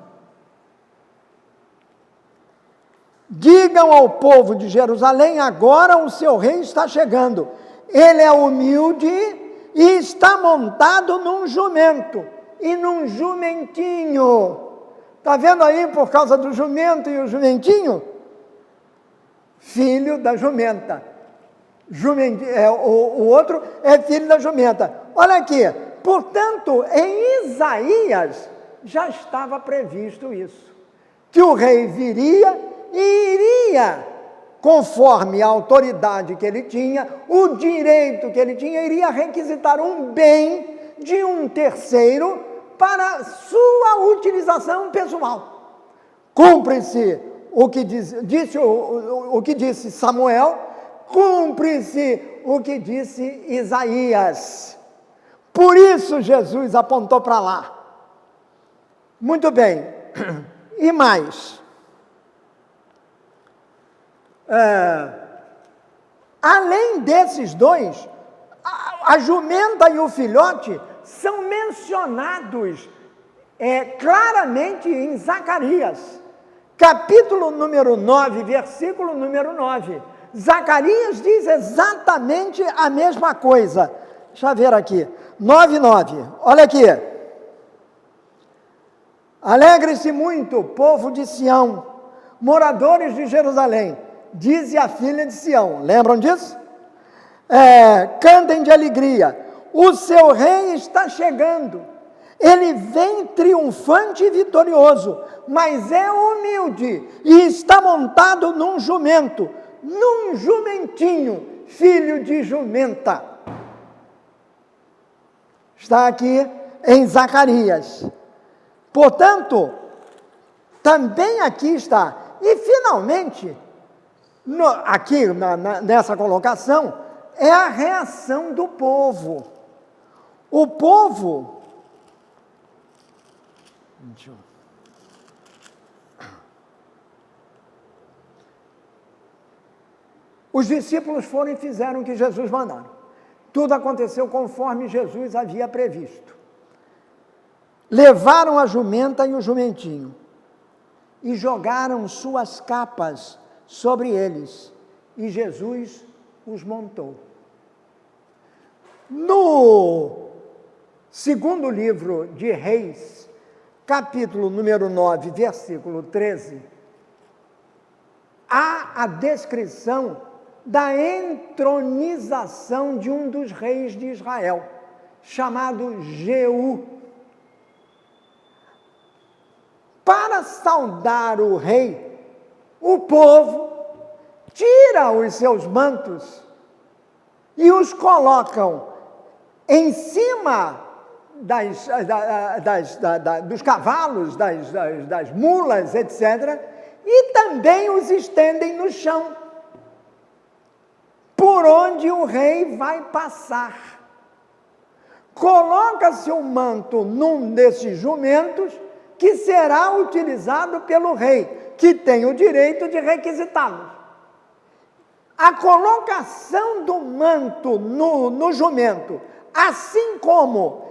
Digam ao povo de Jerusalém, agora o seu rei está chegando. Ele é humilde e está montado num jumento e num jumentinho. Está vendo aí por causa do jumento e o jumentinho? Filho da jumenta. O outro é filho da jumenta. Olha aqui, portanto, em Isaías já estava previsto isso. Que o rei viria e iria, conforme a autoridade que ele tinha, o direito que ele tinha, iria requisitar um bem de um terceiro para sua utilização pessoal. Cumpre-se o que disse Samuel, cumpre-se o que disse Isaías. Por isso Jesus apontou para lá. Muito bem. E mais? Além desses dois, a jumenta e o filhote são mencionados claramente em Zacarias, capítulo número 9, versículo número 9. Zacarias diz exatamente a mesma coisa. Deixa eu ver aqui. 9:9. Olha aqui. Alegre-se muito, povo de Sião, moradores de Jerusalém, diz a filha de Sião. Lembram disso? Cantem de alegria. O seu rei está chegando. Ele vem triunfante e vitorioso, mas é humilde e está montado num jumento, num jumentinho, filho de jumenta. Está aqui em Zacarias. Portanto, também aqui está. E finalmente, aqui nessa colocação, é a reação do povo. O povo... Os discípulos foram e fizeram o que Jesus mandaram. Tudo aconteceu conforme Jesus havia previsto. Levaram a jumenta e o jumentinho e jogaram suas capas sobre eles, e Jesus os montou. No segundo livro de Reis, capítulo número 9, versículo 13, há a descrição da entronização de um dos reis de Israel, chamado Jeú. Para saudar o rei, o povo tira os seus mantos e os colocam em cima dos cavalos, das mulas, etc., e também os estendem no chão, por onde o rei vai passar. Coloca-se o manto num desses jumentos, que será utilizado pelo rei, que tem o direito de requisitá-los. A colocação do manto no jumento, assim como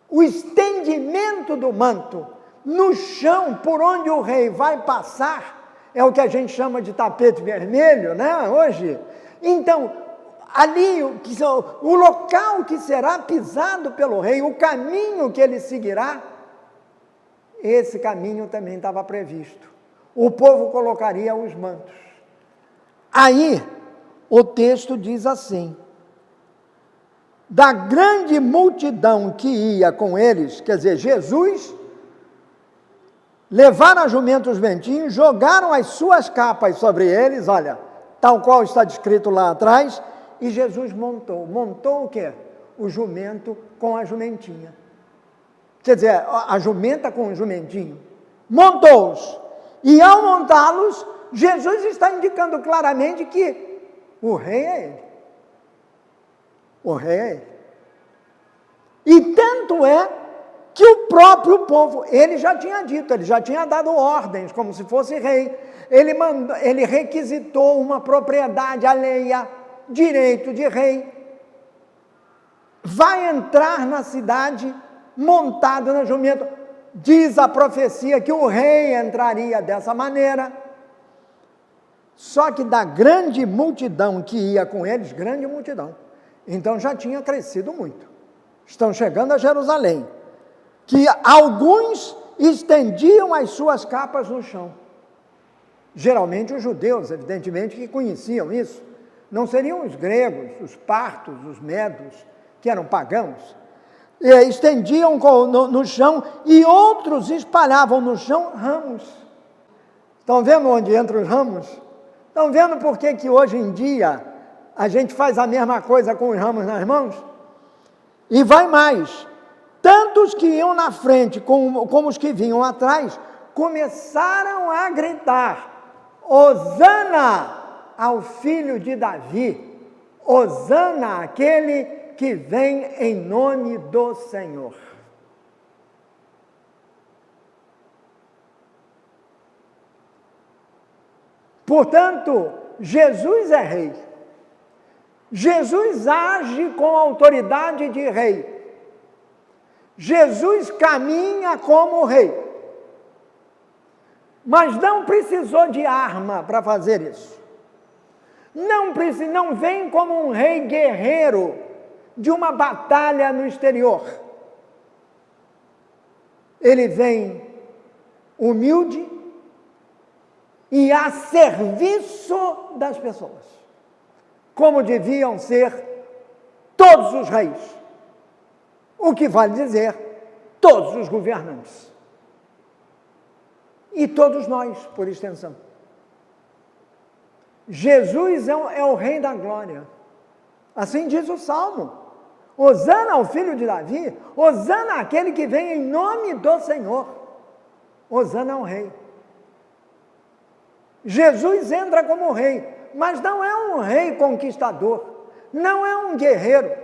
o estendimento do manto no chão por onde o rei vai passar, é o que a gente chama de tapete vermelho, né, hoje. Então, ali, o local que será pisado pelo rei, o caminho que ele seguirá, esse caminho também estava previsto. O povo colocaria os mantos. Aí, o texto diz assim: da grande multidão que ia com eles, quer dizer, Jesus, levaram a jumento os ventinhos, jogaram as suas capas sobre eles, olha, tal qual está descrito lá atrás, e Jesus montou. Montou o quê? O jumento com a jumentinha. Quer dizer, a jumenta com o jumentinho. Montou-os. E ao montá-los, Jesus está indicando claramente que o rei é ele. O rei é ele. E tanto é que o próprio povo, ele já tinha dito, ele já tinha dado ordens, como se fosse rei. Ele requisitou uma propriedade alheia, direito de rei. Vai entrar na cidade montado na jumento. Diz a profecia que o rei entraria dessa maneira. Só que da grande multidão que ia com eles, grande multidão, então já tinha crescido muito. Estão chegando a Jerusalém, que alguns estendiam as suas capas no chão. Geralmente os judeus, evidentemente, que conheciam isso. Não seriam os gregos, os partos, os medos, que eram pagãos. Estendiam no chão, e outros espalhavam no chão ramos. Estão vendo onde entram os ramos? Estão vendo por que hoje em dia a gente faz a mesma coisa com os ramos nas mãos? E vai mais, tanto os que iam na frente como os que vinham atrás, começaram a gritar: Hosana ao filho de Davi, Hosana àquele que vem em nome do Senhor. Portanto, Jesus é rei. Jesus age com autoridade de rei. Jesus caminha como rei. Mas não precisou de arma para fazer isso. Não vem como um rei guerreiro de uma batalha no exterior. Ele vem humilde e a serviço das pessoas, como deviam ser todos os reis, o que vale dizer, todos os governantes, e todos nós, por extensão. Jesus é o Rei da Glória, assim diz o Salmo: Hosana ao filho de Davi, Hosana àquele que vem em nome do Senhor, Hosana ao Rei. Jesus entra como rei, mas não é um rei conquistador, não é um guerreiro,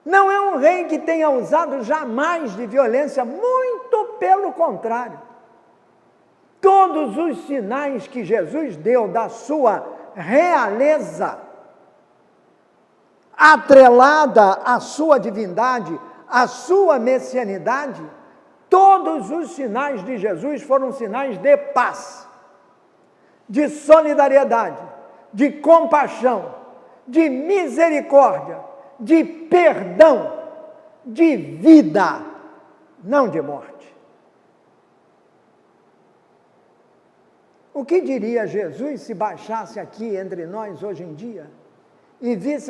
não é um rei que tenha usado jamais de violência, muito pelo contrário. Todos os sinais que Jesus deu da sua realeza, atrelada à sua divindade, à sua messianidade, todos os sinais de Jesus foram sinais de paz, de solidariedade, de compaixão, de misericórdia, de perdão, de vida, não de morte. O que diria Jesus se baixasse aqui entre nós hoje em dia e visse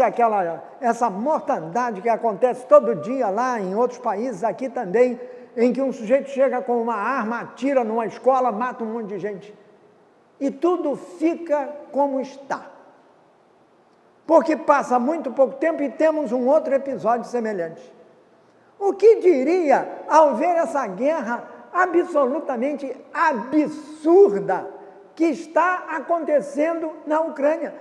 essa mortandade que acontece todo dia lá em outros países, aqui também, em que um sujeito chega com uma arma, atira numa escola, mata um monte de gente. E tudo fica como está. Porque passa muito pouco tempo e temos um outro episódio semelhante. O que diria ao ver essa guerra absolutamente absurda que está acontecendo na Ucrânia?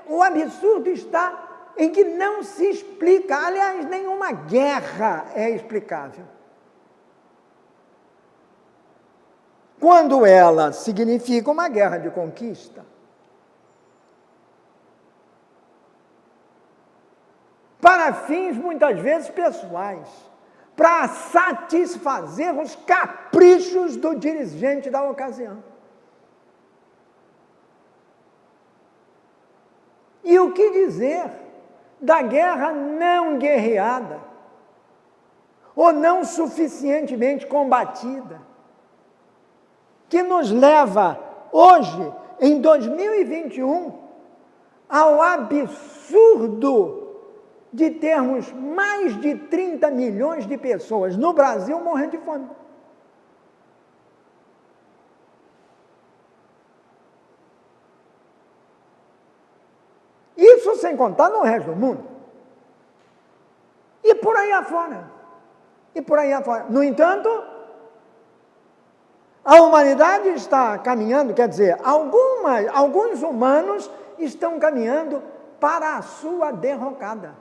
O absurdo está em que não se explica. Aliás, nenhuma guerra é explicável. Quando ela significa uma guerra de conquista. Para fins, muitas vezes, pessoais. Para satisfazer os caprichos do dirigente da ocasião. E o que dizer da guerra não guerreada? Ou não suficientemente combatida? Que nos leva, hoje, em 2021, ao absurdo de termos mais de 30 milhões de pessoas no Brasil morrendo de fome. Isso sem contar no resto do mundo. E por aí afora. E por aí afora. No entanto, a humanidade está caminhando, quer dizer, alguns humanos estão caminhando para a sua derrocada,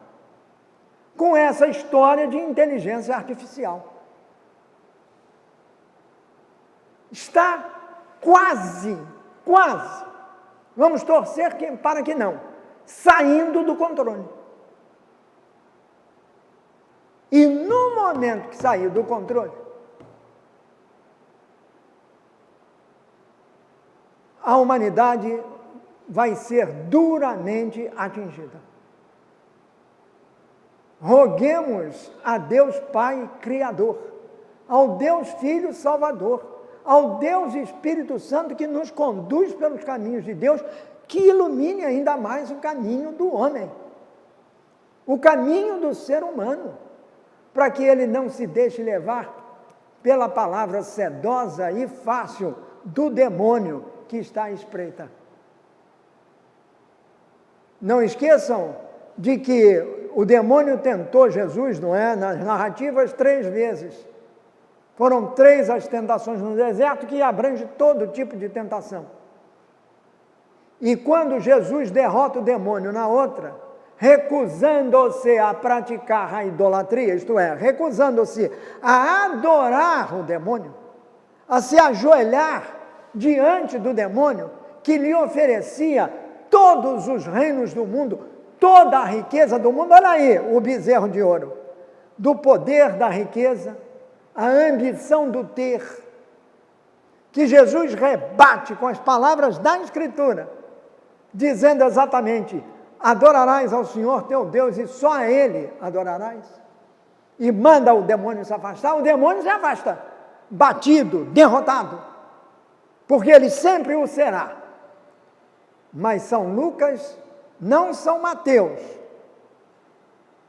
com essa história de inteligência artificial. Está quase, vamos torcer para que não, saindo do controle. E no momento que sair do controle, a humanidade vai ser duramente atingida. Roguemos a Deus Pai Criador, ao Deus Filho Salvador, ao Deus Espírito Santo que nos conduz pelos caminhos de Deus, que ilumine ainda mais o caminho do homem, o caminho do ser humano, para que ele não se deixe levar pela palavra sedosa e fácil do demônio que está à espreita. Não esqueçam de que o demônio tentou Jesus, não é? Nas narrativas 3 vezes. Foram 3 as tentações no deserto, que abrange todo tipo de tentação. E quando Jesus derrota o demônio na outra, recusando-se a praticar a idolatria, isto é, recusando-se a adorar o demônio, a se ajoelhar diante do demônio, que lhe oferecia todos os reinos do mundo, toda a riqueza do mundo. Olha aí o bezerro de ouro, do poder da riqueza, a ambição do ter, que Jesus rebate com as palavras da Escritura, dizendo exatamente: adorarás ao Senhor teu Deus e só a Ele adorarás. E manda o demônio se afastar, o demônio se afasta, batido, derrotado, porque ele sempre o será. Mas São Lucas, não São Mateus,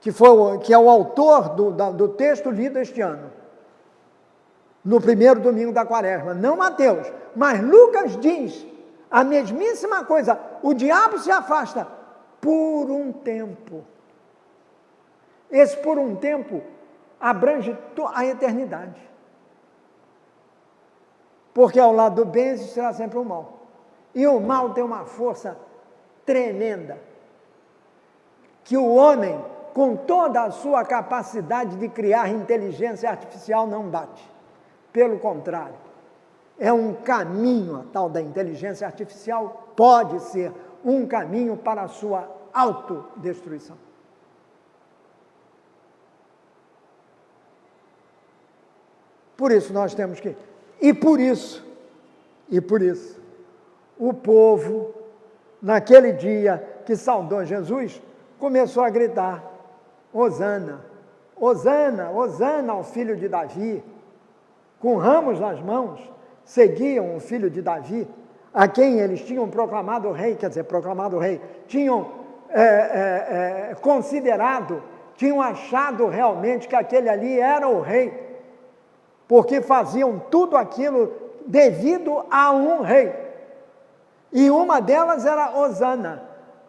que é o autor do texto lido este ano, no primeiro domingo da Quaresma, não Mateus, mas Lucas diz a mesmíssima coisa: o diabo se afasta por um tempo. Esse por um tempo abrange a eternidade. Porque ao lado do bem existirá sempre o mal. E o mal tem uma força tremenda, que o homem, com toda a sua capacidade de criar inteligência artificial, não bate. Pelo contrário, é um caminho, a tal da inteligência artificial pode ser um caminho para a sua autodestruição. Por isso nós temos que... E por isso, o povo, naquele dia que saudou Jesus, começou a gritar: Hosana, Hosana, Hosana ao filho de Davi. Com ramos nas mãos, seguiam o filho de Davi, a quem eles tinham proclamado rei, tinham considerado, tinham achado realmente que aquele ali era o rei, porque faziam tudo aquilo devido a um rei. E uma delas era Hosana.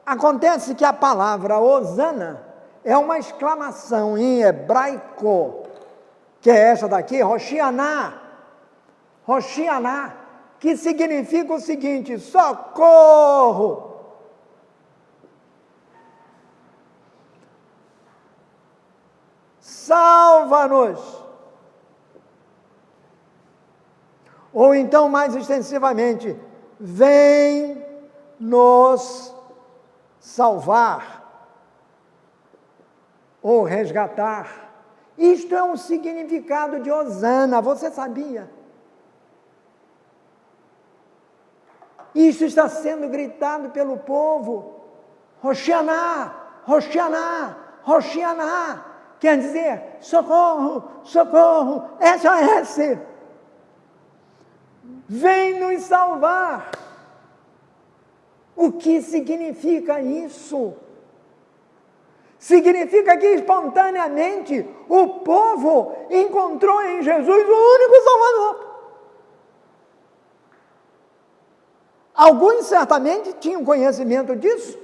Acontece que a palavra Hosana é uma exclamação em hebraico, que é essa daqui, Hoshianá, Hoshianá, que significa o seguinte: socorro. Salva-nos. Ou então, mais extensivamente, vem nos salvar ou resgatar. Isto é um significado de Hosana, você sabia? Isso está sendo gritado pelo povo. Hoshianá, Hoshianá, Hoshianá. Quer dizer, socorro, socorro, SOS. Vem nos salvar. O que significa isso? Significa que espontaneamente o povo encontrou em Jesus o único Salvador. Alguns certamente tinham conhecimento disso,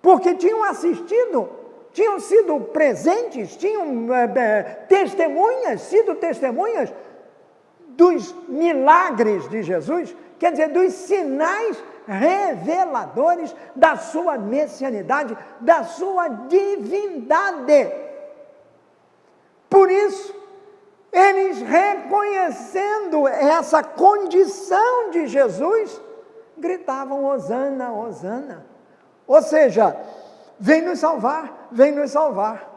porque tinham assistido, tinham sido presentes, tinham sido testemunhas dos milagres de Jesus, quer dizer, dos sinais reveladores da sua messianidade, da sua divindade. Por isso, eles, reconhecendo essa condição de Jesus, gritavam: Hosana, Hosana. Ou seja, vem nos salvar, vem nos salvar.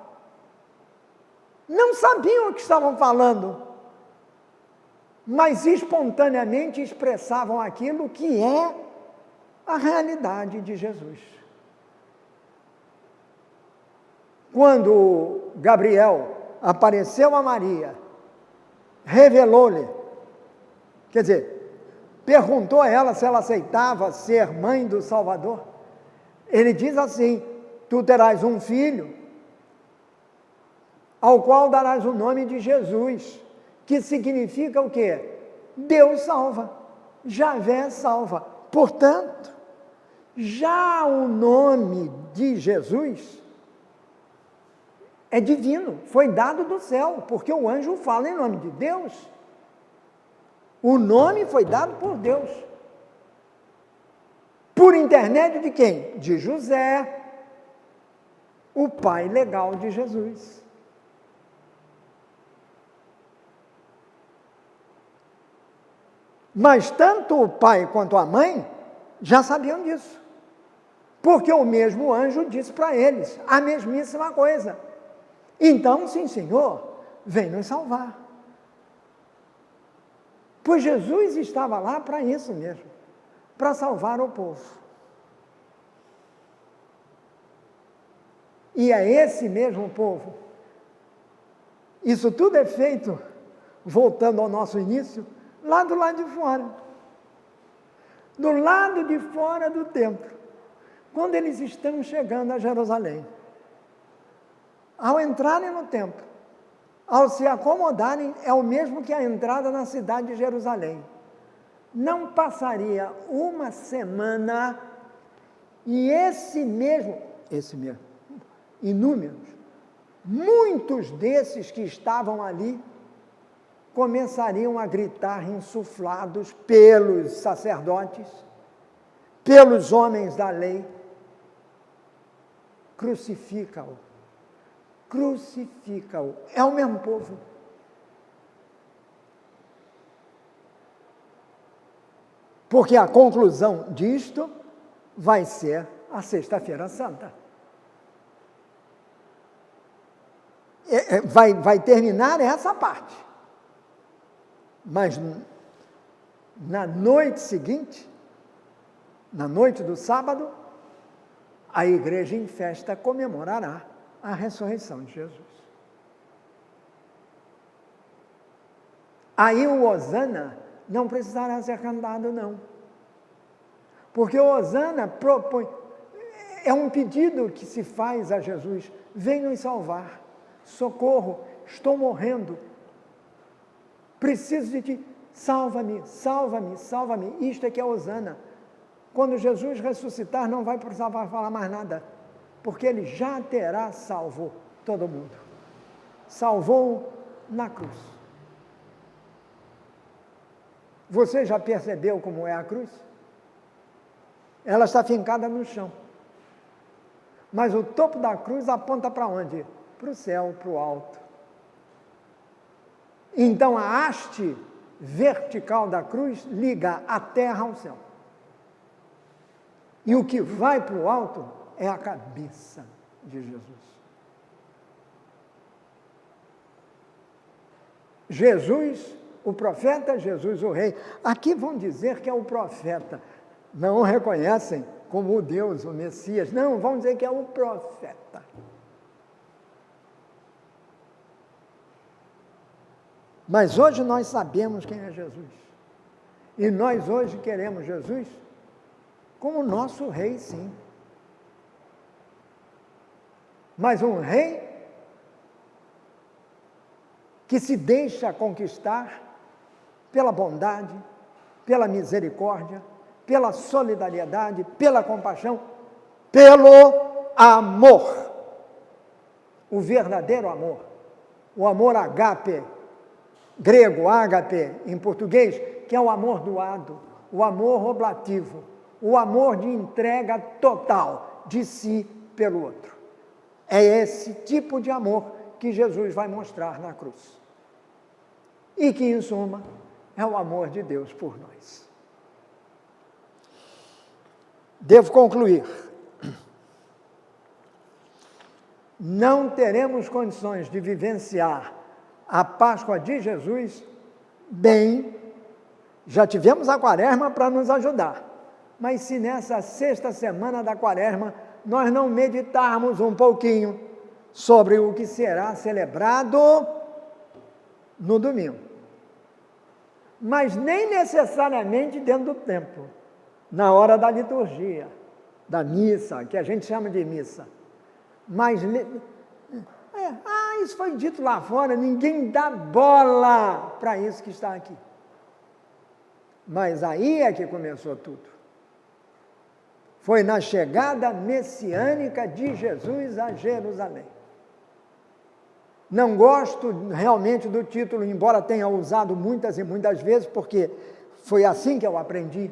Não sabiam o que estavam falando, mas espontaneamente expressavam aquilo que é a realidade de Jesus. Quando Gabriel apareceu a Maria, revelou-lhe, quer dizer, perguntou a ela se ela aceitava ser mãe do Salvador. Ele diz assim: tu terás um filho, ao qual darás o nome de Jesus, que significa o quê? Deus salva, Javé salva. Portanto, já o nome de Jesus é divino, foi dado do céu, porque o anjo fala em nome de Deus. O nome foi dado por Deus. Por intermédio de quem? De José, o pai legal de Jesus. Mas tanto o pai quanto a mãe já sabiam disso. Porque o mesmo anjo disse para eles a mesmíssima coisa. Então, sim, Senhor, vem nos salvar. Pois Jesus estava lá para isso mesmo, para salvar o povo. E é esse mesmo povo. Isso tudo é feito, voltando ao nosso início, lá do lado de fora. Do lado de fora do templo. Quando eles estão chegando a Jerusalém. Ao entrarem no templo, ao se acomodarem, é o mesmo que a entrada na cidade de Jerusalém. Não passaria uma semana e inúmeros, muitos desses que estavam ali, começariam a gritar insuflados pelos sacerdotes, pelos homens da lei: crucifica-o, crucifica-o. É o mesmo povo. Porque a conclusão disto vai ser a Sexta-feira Santa. Vai terminar essa parte. Mas na noite seguinte, na noite do sábado, a igreja em festa comemorará a ressurreição de Jesus. Aí o Hosana não precisará ser cantado, não. Porque o Hosana propõe, é um pedido que se faz a Jesus: vem nos salvar, socorro, estou morrendo, preciso de ti, salva-me, salva-me, salva-me. Isto é que é Hosana. Quando Jesus ressuscitar, não vai precisar falar mais nada, porque ele já terá salvo todo mundo. Salvou na cruz. Você já percebeu como é a cruz? Ela está fincada no chão. Mas o topo da cruz aponta para onde? Para o céu, para o alto. Então a haste vertical da cruz liga a terra ao céu. E o que vai para o alto é a cabeça de Jesus. Jesus, o profeta, Jesus, o rei. Aqui vão dizer que é o profeta. Não o reconhecem como o Deus, o Messias. Não, vão dizer que é o profeta. Mas hoje nós sabemos quem é Jesus. E nós hoje queremos Jesus como nosso rei, sim. Mas um rei que se deixa conquistar pela bondade, pela misericórdia, pela solidariedade, pela compaixão, pelo amor. O verdadeiro amor. O amor ágape, grego, ágape, em português, que é o amor doado, o amor oblativo, o amor de entrega total de si pelo outro. É esse tipo de amor que Jesus vai mostrar na cruz. E que, em suma, é o amor de Deus por nós. Devo concluir. Não teremos condições de vivenciar a Páscoa de Jesus bem. Já tivemos a Quaresma para nos ajudar. Mas se nessa sexta semana da Quaresma nós não meditarmos um pouquinho sobre o que será celebrado no domingo, mas nem necessariamente dentro do templo, na hora da liturgia, da missa, que a gente chama de missa, mas isso foi dito lá fora, ninguém dá bola para isso que está aqui. Mas aí é que começou tudo. Foi na chegada messiânica de Jesus a Jerusalém. Não gosto realmente do título, embora tenha usado muitas e muitas vezes, porque foi assim que eu aprendi.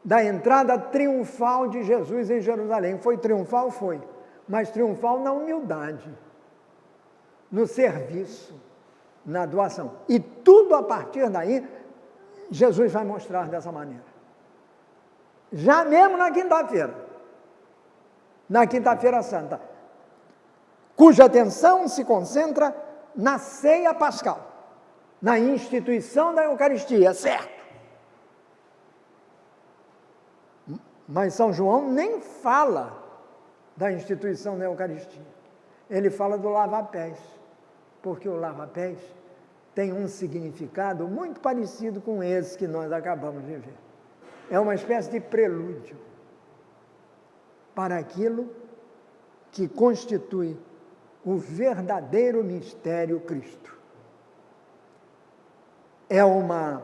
Da entrada triunfal de Jesus em Jerusalém. Foi triunfal? Foi. Mas triunfal na humildade, no serviço, na doação. E tudo a partir daí, Jesus vai mostrar dessa maneira. Já mesmo na quinta-feira santa, cuja atenção se concentra na ceia pascal, na instituição da Eucaristia, certo? Mas São João nem fala da instituição da Eucaristia. Ele fala do lava-pés, porque o lava-pés tem um significado muito parecido com esse que nós acabamos de ver. É uma espécie de prelúdio para aquilo que constitui o verdadeiro mistério Cristo. É uma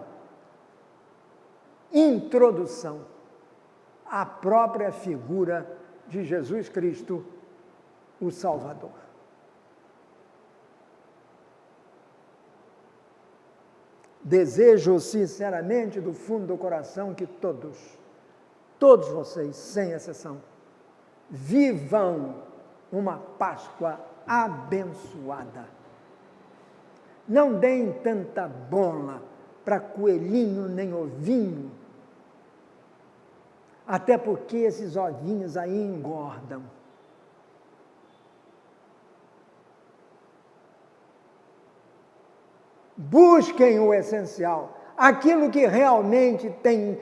introdução à própria figura de Jesus Cristo, o Salvador. Desejo sinceramente, do fundo do coração, que todos vocês, sem exceção, vivam uma Páscoa abençoada. Não deem tanta bola para coelhinho nem ovinho, até porque esses ovinhos aí engordam. Busquem o essencial, aquilo que realmente tem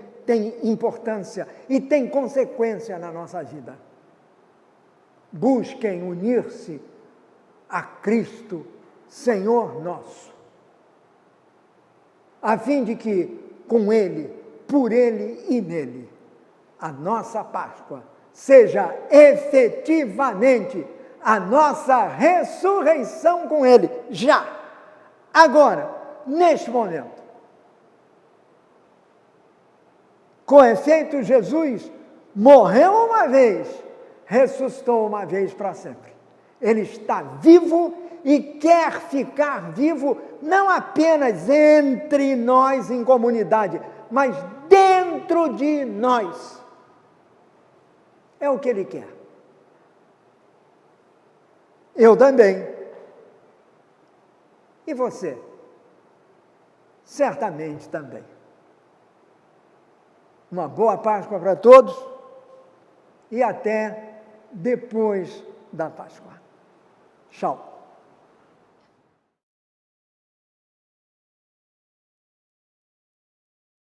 importância e tem consequência na nossa vida. Busquem unir-se a Cristo, Senhor nosso, a fim de que, com Ele, por Ele e nele, a nossa Páscoa seja efetivamente a nossa ressurreição com Ele, já, agora, neste momento. Com efeito, Jesus morreu uma vez, ressuscitou uma vez para sempre. Ele está vivo e quer ficar vivo não apenas entre nós em comunidade, mas dentro de nós. É o que Ele quer. Eu também. E você? Certamente também. Uma boa Páscoa para todos e até depois da Páscoa. Tchau.